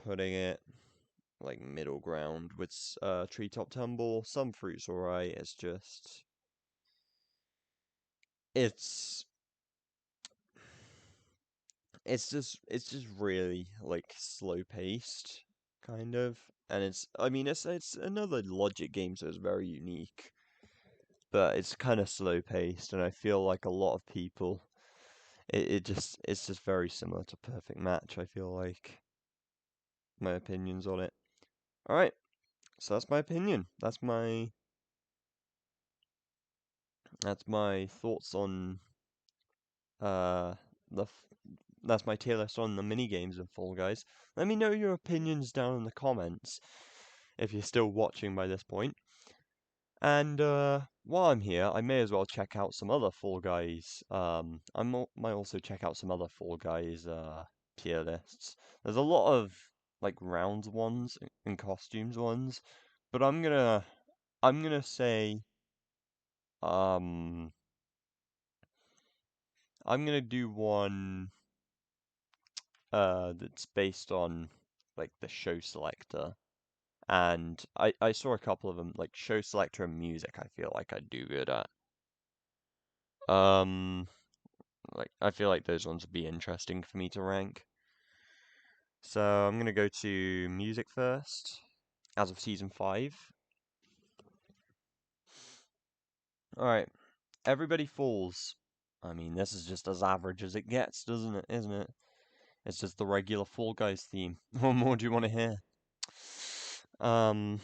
Putting it like middle ground with Treetop Tumble. Some fruit's alright. It's it's just really like slow paced, kind of. And it's another logic game, so it's very unique. But it's kind of slow paced, and I feel like a lot of people, it's just very similar to Perfect Match. I feel like my opinions on it. All right, so that's my opinion. That's my thoughts on uh the that's my tier list on the mini games in Fall Guys. Let me know your opinions down in the comments if you're still watching by this point. And while I'm here, I may as well check out some other Fall Guys. Might also check out some other Fall Guys tier lists. There's a lot of like rounds ones and costumes ones, but I'm gonna say um I'm gonna do one that's based on like the show selector. and I saw a couple of them, like show selector and music. I feel like I do good at. Um, like I feel like those ones would be interesting for me to rank. So I'm gonna go to music first, as of season 5. All right, Everybody Falls. I mean, this is just as average as it gets, doesn't it? Isn't it? It's just the regular Fall Guys theme. What more do you want to hear? Um,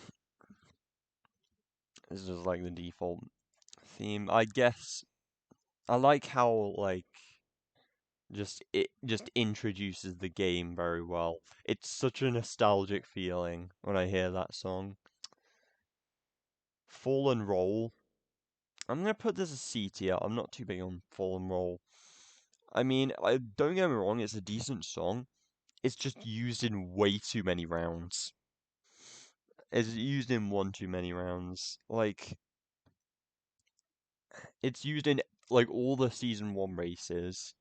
this is like the default theme. I guess I like how it just introduces the game very well. It's such a nostalgic feeling when I hear that song. Fall and Roll. I'm gonna put this as C tier. I'm not too big on Fall and Roll. I mean, don't get me wrong, it's a decent song. It's just used in way too many rounds. It's used in one too many rounds. Like, it's used in like all the season 1 races.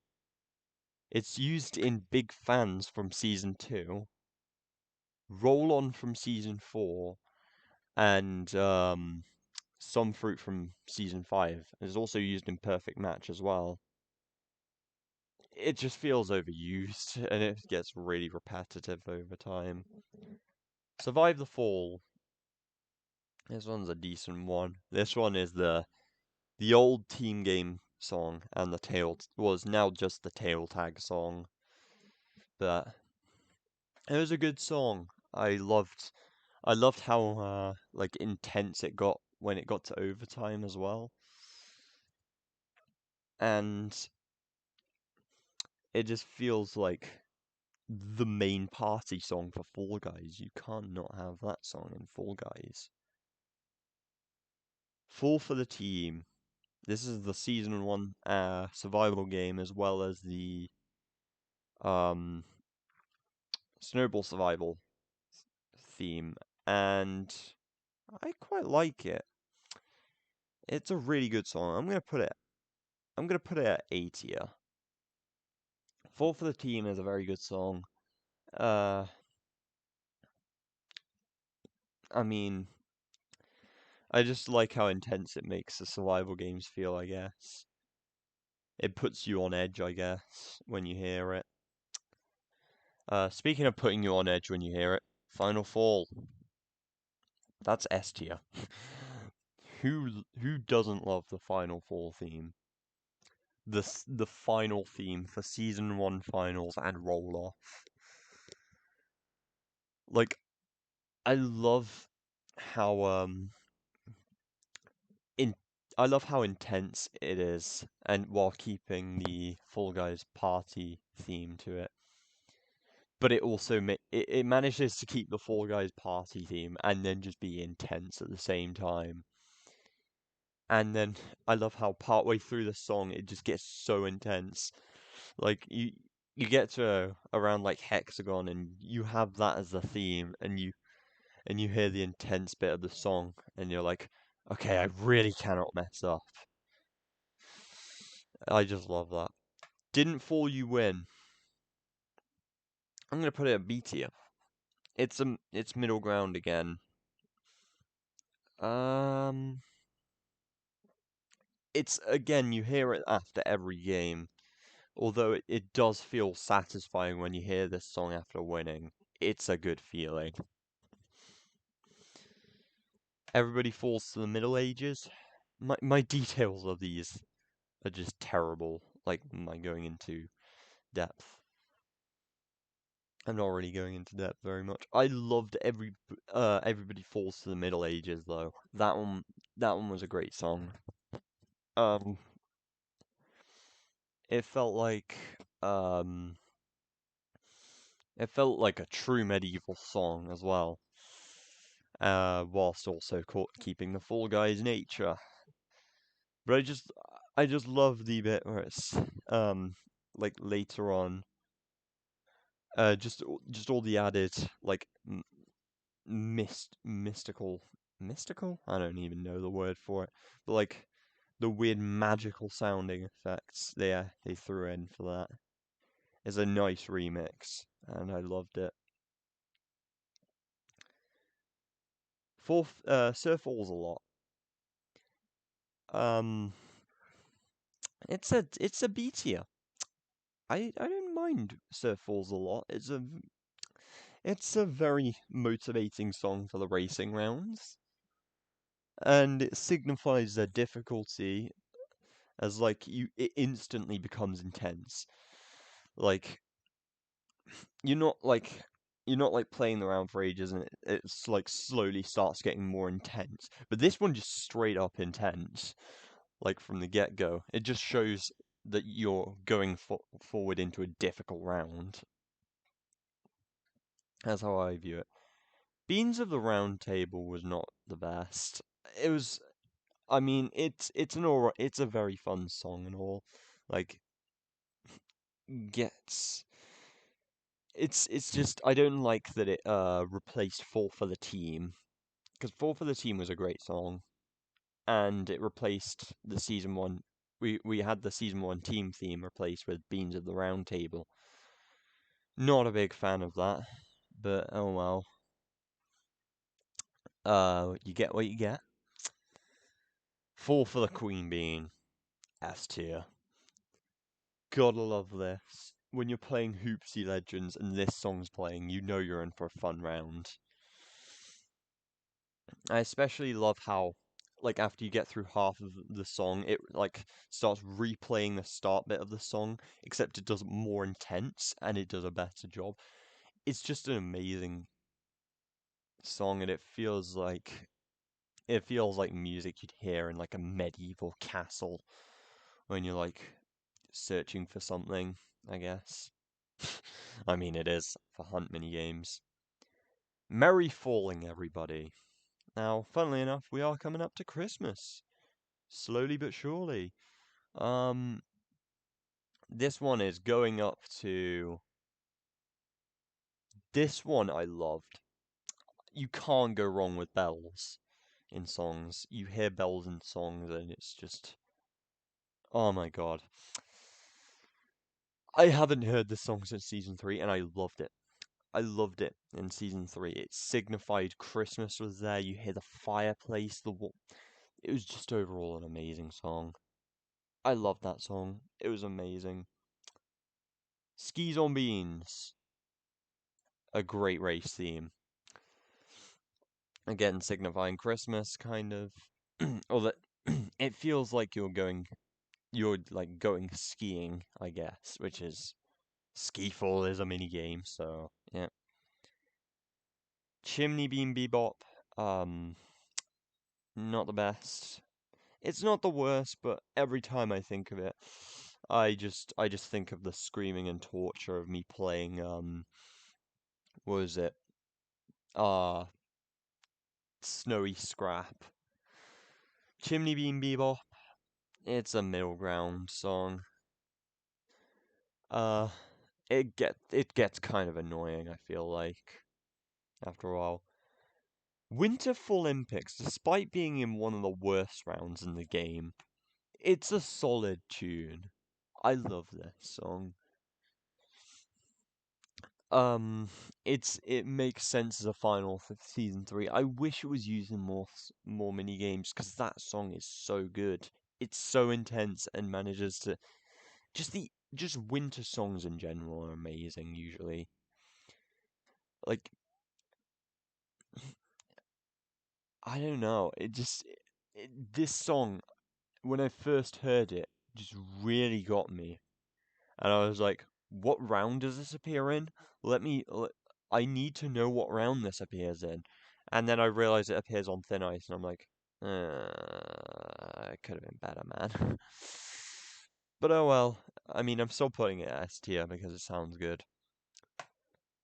It's used in Big Fans from season 2, Roll On from season 4, and Some Fruit from season 5. It's also used in Perfect Match as well. It just feels overused and it gets really repetitive over time. Survive the Fall. This one's a decent one. This one is the old team game song and the tail was now just the tail tag song. But it was a good song. I loved how like intense it got when it got to overtime as well. And it just feels like the main party song for Fall Guys. You can't not have that song in Fall Guys. Fall for the Team. This is the season 1 survival game as well as the um Snowball Survival theme, and I quite like it. It's a really good song. I'm gonna put it at A tier. Fall for the Team is a very good song. Uh, I mean, I just like how intense it makes the survival games feel, I guess. It puts you on edge, I guess, when you hear it. Speaking of putting you on edge when you hear it, Final Fall. That's S tier. Who doesn't love the Final Fall theme? The final theme for season 1 finals and Roloff. Like I love how in I love how intense it is, and while keeping the Fall Guys party theme to it. But it also it manages to keep the Fall Guys party theme and then just be intense at the same time. And then I love how partway through the song it just gets so intense. Like you get to around like Hexagon and you have that as the theme and you hear the intense bit of the song and you're like, okay, I really cannot mess up. I just love that. Didn't Fall You Win. I'm gonna put it at B tier. It's middle ground again. Um it's again you hear it after every game. Although it does feel satisfying when you hear this song after winning. It's a good feeling. Everybody Falls to the Middle Ages. My details of these are just terrible. Like my going into depth. I'm not really going into depth very much. I loved Everybody Falls to the Middle Ages though. That one was a great song. Um it felt like um it felt like a true medieval song as well. Whilst also keeping the Fall Guys nature. But I just love the bit where it's like later on, just all the added like mystical. I don't even know the word for it, but like the weird magical sounding effects they threw in for that. It's a nice remix, and I loved it. Surf All's a lot. It's a B tier. I don't mind Surf Falls a lot. It's a very motivating song for the racing rounds, and it signifies their difficulty as it instantly becomes intense. Like you're not like you're not like playing the round for ages and it's like slowly starts getting more intense. But this one just straight up intense, like from the get go. It just shows that you're going forward into a difficult round. That's how I view it. Beans of the Round Table was not the best. It was, I mean, it's a very fun song and all. Like, gets, it's just I don't like that it replaced Fall for the Team, because Fall for the Team was a great song, and it replaced the season one. We had the season one team theme replaced with Beans of the Round Table. Not a big fan of that, but oh well. You get what you get. Fall for the Queen Bean, S tier. Gotta love this. When you're playing Hoopsy Legends and this song's playing, you know you're in for a fun round. I especially love how, like, after you get through half of the song, it, like, starts replaying the start bit of the song, except it does it more intense, and it does a better job. It's just an amazing song, and it feels like music you'd hear in, like, a medieval castle when you're, like, searching for something, I guess. I mean, it is for hunt mini games. Merry falling, everybody. Now, funnily enough, we are coming up to Christmas. Slowly but surely. Um, this one is going up to. This one I loved. You can't go wrong with bells in songs. You hear bells in songs, and it's just. Oh my god. I haven't heard this song since season 3, and I loved it. I loved it in season 3. It signified Christmas was there. You hear the fireplace, it was just overall an amazing song. I loved that song. It was amazing. Skis on Beans, a great race theme. Again, signifying Christmas, kind of. Or that it feels like you're like going skiing, I guess, which is Skiffle is a mini game, so yeah. Chimney Bean Bebop, um, not the best. It's not the worst, but every time I think of it, I just think of the screaming and torture of me playing what was it? Uh Snowy Scrap. Chimney Bean Bebop, it's a middle ground song. Uh it gets kind of annoying, I feel like, after a while. Winter Olympics, despite being in one of the worst rounds in the game, it's a solid tune. I love this song. Um, it makes sense as a final for season 3. I wish it was used in more mini games because that song is so good. It's so intense and manages to just winter songs in general are amazing usually. Like I don't know, this song when I first heard it just really got me. And I was like, what round does this appear in? I need to know what round this appears in. And then I realized it appears on Thin Ice, and I'm like, it could have been better, man. But oh well. I mean, I'm still putting it S tier because it sounds good.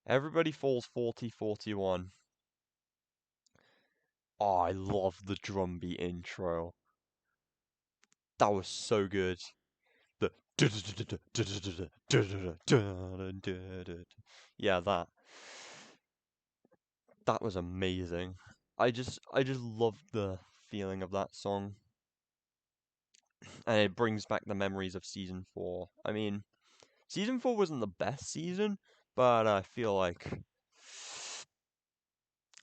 Everybody Falls 4041. Oh, I love the drum beat intro. That was so good. The yeah, that was amazing. I just loved the feeling of that song, and it brings back the memories of season 4. I mean, season 4 wasn't the best season, but I feel like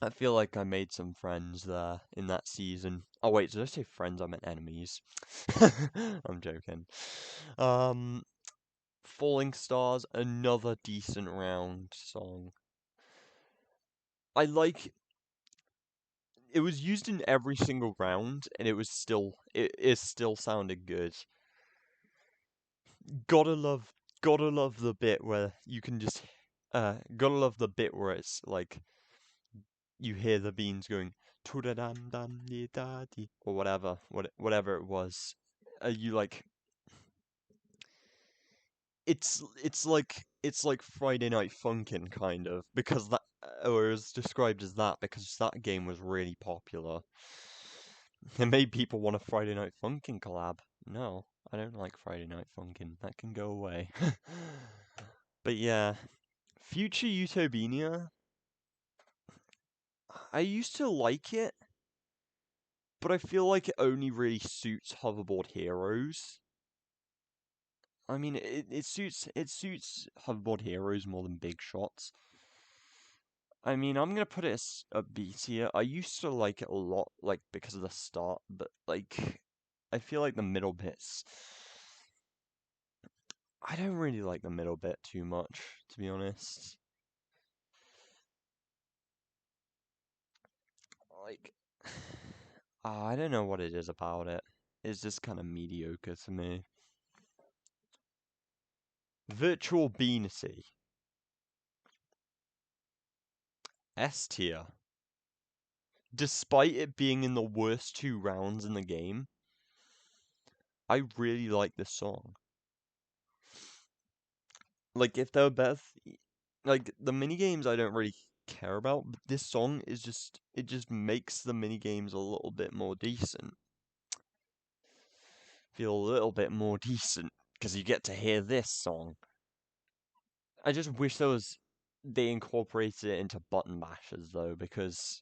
I feel like I made some friends there in that season. Oh wait, did I say friends? I meant enemies. I'm joking. Um, Falling Stars, another decent round song. I like it was used in every single round, and it is still sounded good. Gotta love, gotta love the bit where you can just, gotta love the bit where it's like you hear the beans going "to-da-dam dam dee da dee" or whatever it was. You like it's like Friday Night Funkin' kind of because that or it was described as that because that game was really popular. It made people want a Friday Night Funkin' collab. No, I don't like Friday Night Funkin'. That can go away. But yeah, Future Utopia. I used to like it, but I feel like it only really suits Hoverboard Heroes. I mean, it suits Hoverboard Heroes more than Big Shots. I mean, I'm gonna put it as a B tier. I used to like it a lot, like because of the start, but like I feel like the middle bits. I don't really like the middle bit too much, to be honest. Like, I don't know what it is about it. It's just kind of mediocre to me. Virtual Beansy. S tier. Despite it being in the worst two rounds in the game, I really like this song. Like, if they're better, like, the mini games I don't really care about, but this song is it just makes the mini games a little bit more decent. Feel a little bit more decent, because you get to hear this song. I just wish they incorporated it into button mashes, though, because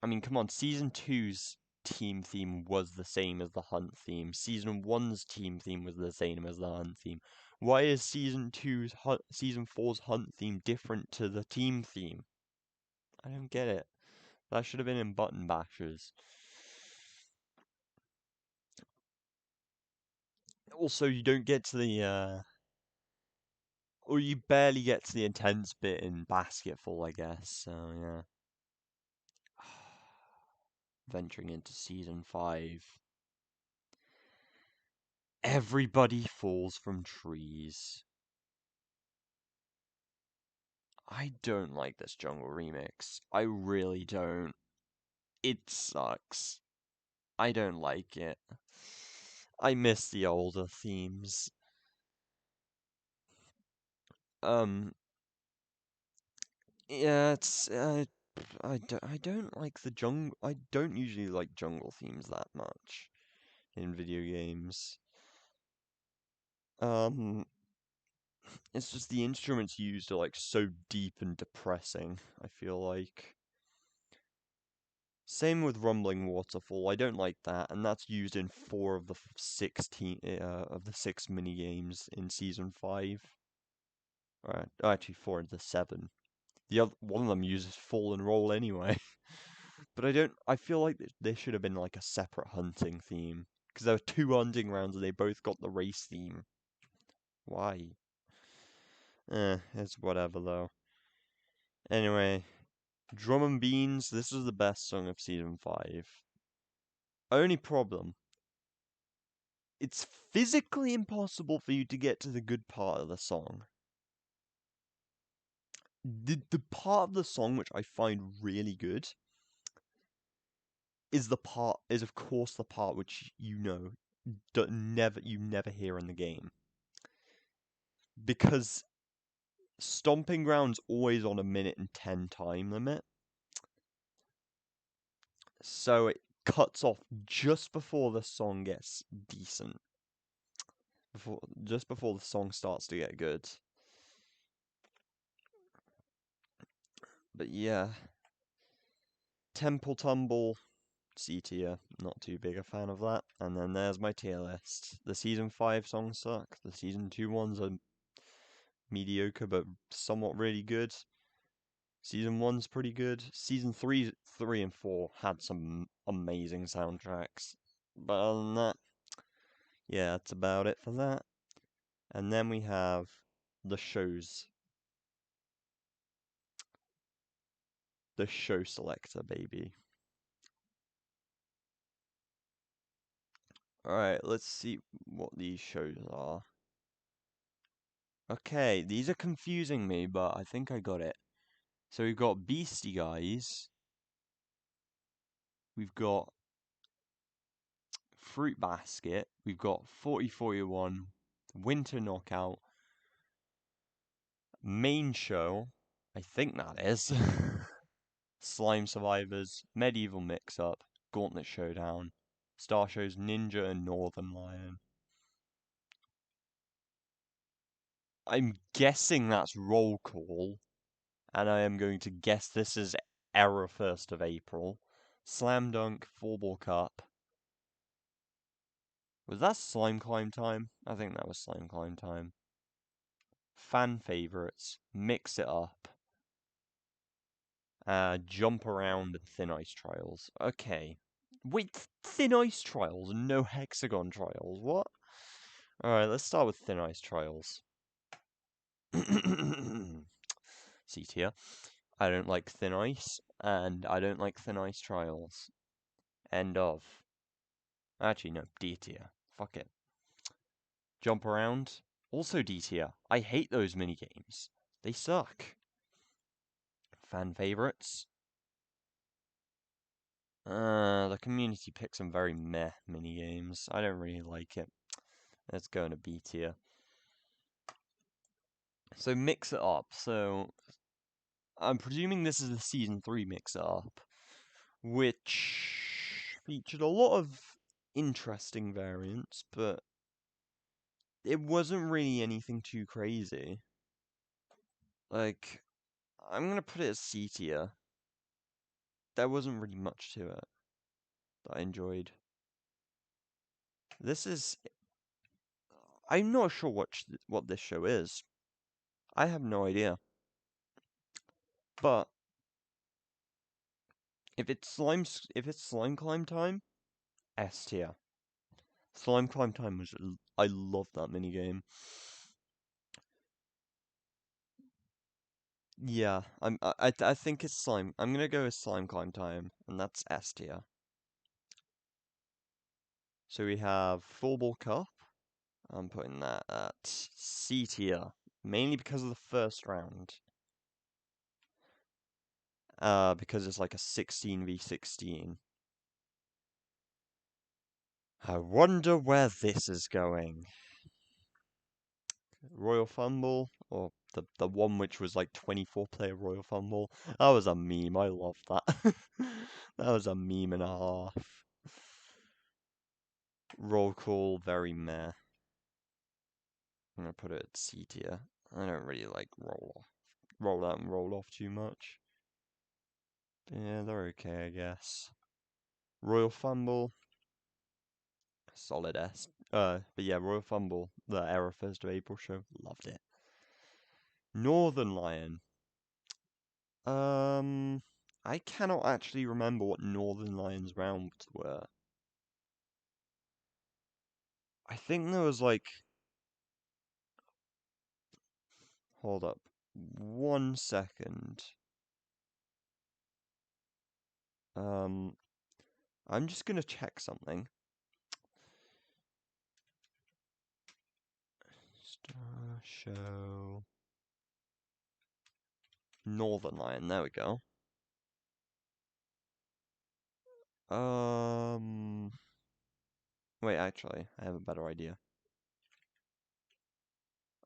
I mean, come on, Season two's team theme was the same as the Hunt theme. Season one's team theme was the same as the Hunt theme. Why is Season four's Hunt theme different to the team theme? I don't get it. That should have been in button bashes. Also, you don't get to or you barely get to the intense bit in basketball, I guess. So yeah. Venturing into Season 5. Everybody falls from trees. I don't like this jungle remix. I really don't. It sucks. I don't like it. I miss the older themes. Um, yeah, I don't like the jungle. I don't usually like jungle themes that much in video games. Um, it's just the instruments used are like so deep and depressing, I feel like. Same with Rumbling Waterfall. I don't like that, and that's used in 4 of the 6 mini games in Season 5. Alright, actually 4 of the 7. The other one of them uses Fall and Roll anyway. But I feel like there should have been like a separate hunting theme. Because there were 2 hunting rounds and they both got the race theme. Why? It's whatever though. Anyway, Drum and Beans, this is the best song of Season 5. Only problem, it's physically impossible for you to get to the good part of the song. The part of the song which I find really good is of course the part which you never hear in the game. Because Stomping Ground's always on a minute and 10 time limit. So it cuts off just before the song gets decent. Just before the song starts to get good. But yeah. Temple Tumble, C tier, not too big a fan of that. And then there's my tier list. The Season 5 songs suck. The Season 2 ones are mediocre but somewhat really good. Season 1's pretty good. Season 3 and 4 had some amazing soundtracks. But other than that, yeah, that's about it for that. And then we have the shows. The show selector, baby. Alright, let's see what these shows are. Okay, these are confusing me, but I think I got it. So we've got Beastie Guys. We've got Fruit Basket. We've got 4041, Winter Knockout, Main Show. I think that is. Slime Survivors, Medieval Mix-Up, Gauntlet Showdown, Star Show's Ninja and Northern Lion. I'm guessing that's roll call, and I am going to guess this is error 1st of April. Slam Dunk, 4-Ball Cup. Was that Slime Climb Time? I think that was Slime Climb Time. Fan favorites, Mix It Up. Jump Around and Thin Ice Trials. Okay. Wait, Thin Ice Trials and no Hexagon Trials? What? Alright, let's start with Thin Ice Trials. C tier. I don't like Thin Ice, and I don't like Thin Ice Trials. End of. Actually, no, D tier. Fuck it. Jump Around, also D tier. I hate those minigames. They suck. Fan favorites? The community picks some very meh minigames. I don't really like it. Let's go into B tier. So Mix It Up. So I'm presuming this is the Season 3 Mix It Up, which featured a lot of interesting variants, but it wasn't really anything too crazy. Like, I'm gonna put it as C tier. There wasn't really much to it that I enjoyed. This is... I'm not sure what this show is. I have no idea. But if it's slime climb time, S tier. Slime climb time was... I love that minigame. Yeah, I think it's slime. I'm gonna go with slime climb time, and that's S tier. So we have 4-Ball Cup. I'm putting that at C tier, mainly because of the first round. Because it's like a 16v16. I wonder where this is going. Royal Fumble, or the one which was like 24-player Royal Fumble. That was a meme, I love that. That was a meme and a half. Roll call, very meh. I'm gonna put it at C tier. I don't really like roll out and roll off too much. Yeah, they're okay, I guess. Royal Fumble, solid S. But yeah, Royal Fumble, the Error 1st of April show, loved it. Northern Lion. I cannot actually remember what Northern Lion's rounds were. I think there was like... Hold up. 1 second. I'm just gonna check something. Star Show. Northern Lion, there we go. Wait, actually, I have a better idea.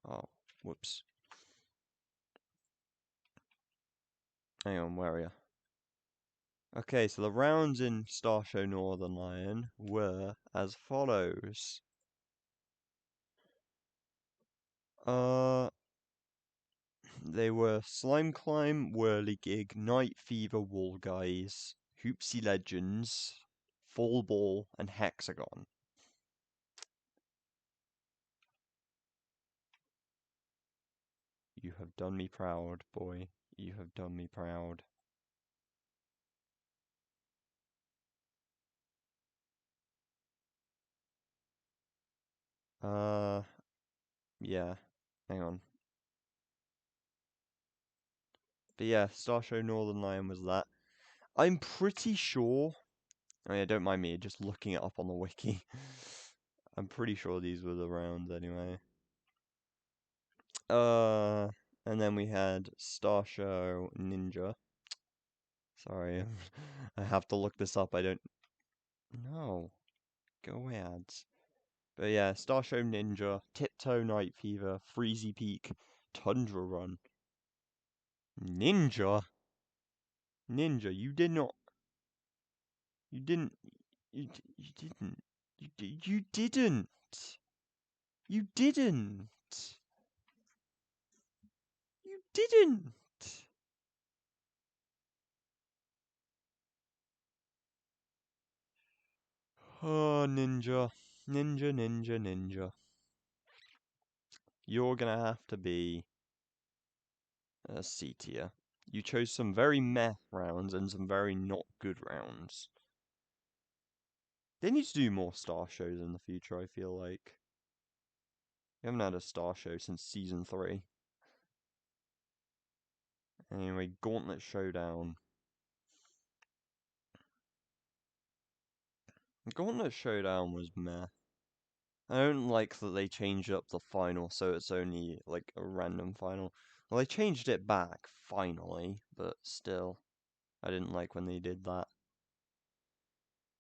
Oh, whoops. Hang on, where are you? Okay, so the rounds in Star Show Northern Lion were as follows. They were Slime Climb, Whirligig, Night Fever, Wall Guys, Hoopsy Legends, Fall Ball, and Hexagon. You have done me proud, boy. You have done me proud. Yeah. Hang on. But yeah, Star Show Northern Lion was that. I'm pretty sure. I mean, don't mind me just looking it up on the wiki. I'm pretty sure these were the rounds anyway. And then we had Star Show Ninja. Sorry, I have to look this up. I don't. No, go away, ads. But yeah, Star Show Ninja, Tiptoe Night Fever, Freezy Peak, Tundra Run. Ninja? Ninja, you did not. You didn't. You didn't. You didn't. You didn't. You didn't. Oh, Ninja. Ninja, Ninja, Ninja. You're gonna have to be a C tier. You chose some very meh rounds and some very not good rounds. They need to do more star shows in the future, I feel like. We haven't had a star show since season 3. Anyway, Gauntlet Showdown. Gauntlet Showdown was meh. I don't like that they changed up the final so it's only like a random final. Well, they changed it back, finally, but still. I didn't like when they did that.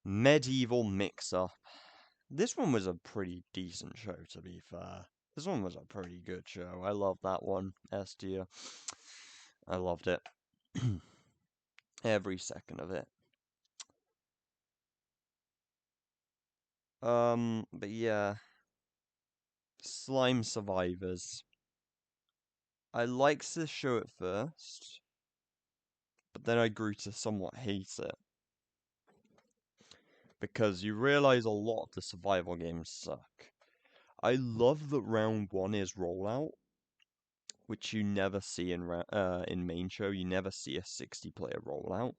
Medieval Mix-Up. This one was a pretty decent show, to be fair. This one was a pretty good show. I love that one, S tier. I loved it. Every second of it. But yeah. Slime Survivors. I liked this show at first, but then I grew to somewhat hate it. Because you realize a lot of the survival games suck. I love that round 1 is rollout, which you never see in main show. You never see a 60-player rollout.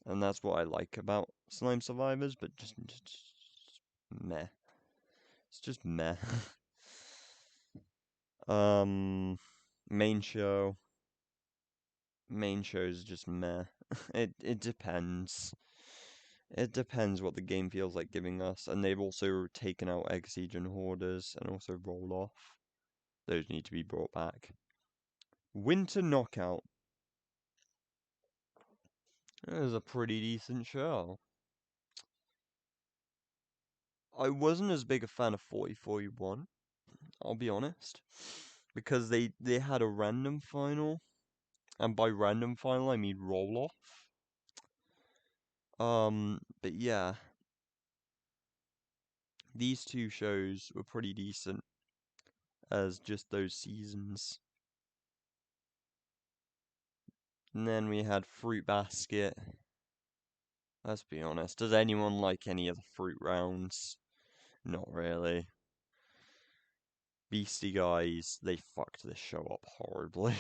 And that's what I like about Slime Survivors, but just meh. It's just meh. Main show. Main show's just meh. It depends. It depends what the game feels like giving us, and they've also taken out Egg Siege and Hoarders, and also Roloff. Those need to be brought back. Winter Knockout. It was a pretty decent show. I wasn't as big a fan of 4041, I'll be honest, because they had a random final, and by random final I mean Roloff. But yeah, these two shows were pretty decent as just those seasons. And then we had Fruit Basket. Let's be honest, does anyone like any of the fruit rounds? Not really. Beastie Guys, they fucked this show up horribly.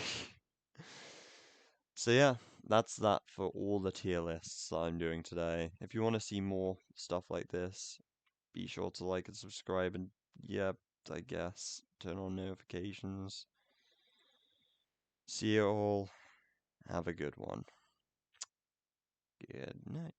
So yeah, that's that for all the tier lists that I'm doing today. If you want to see more stuff like this, be sure to like and subscribe, and yeah, I guess turn on notifications. See you all. Have a good one. Good night.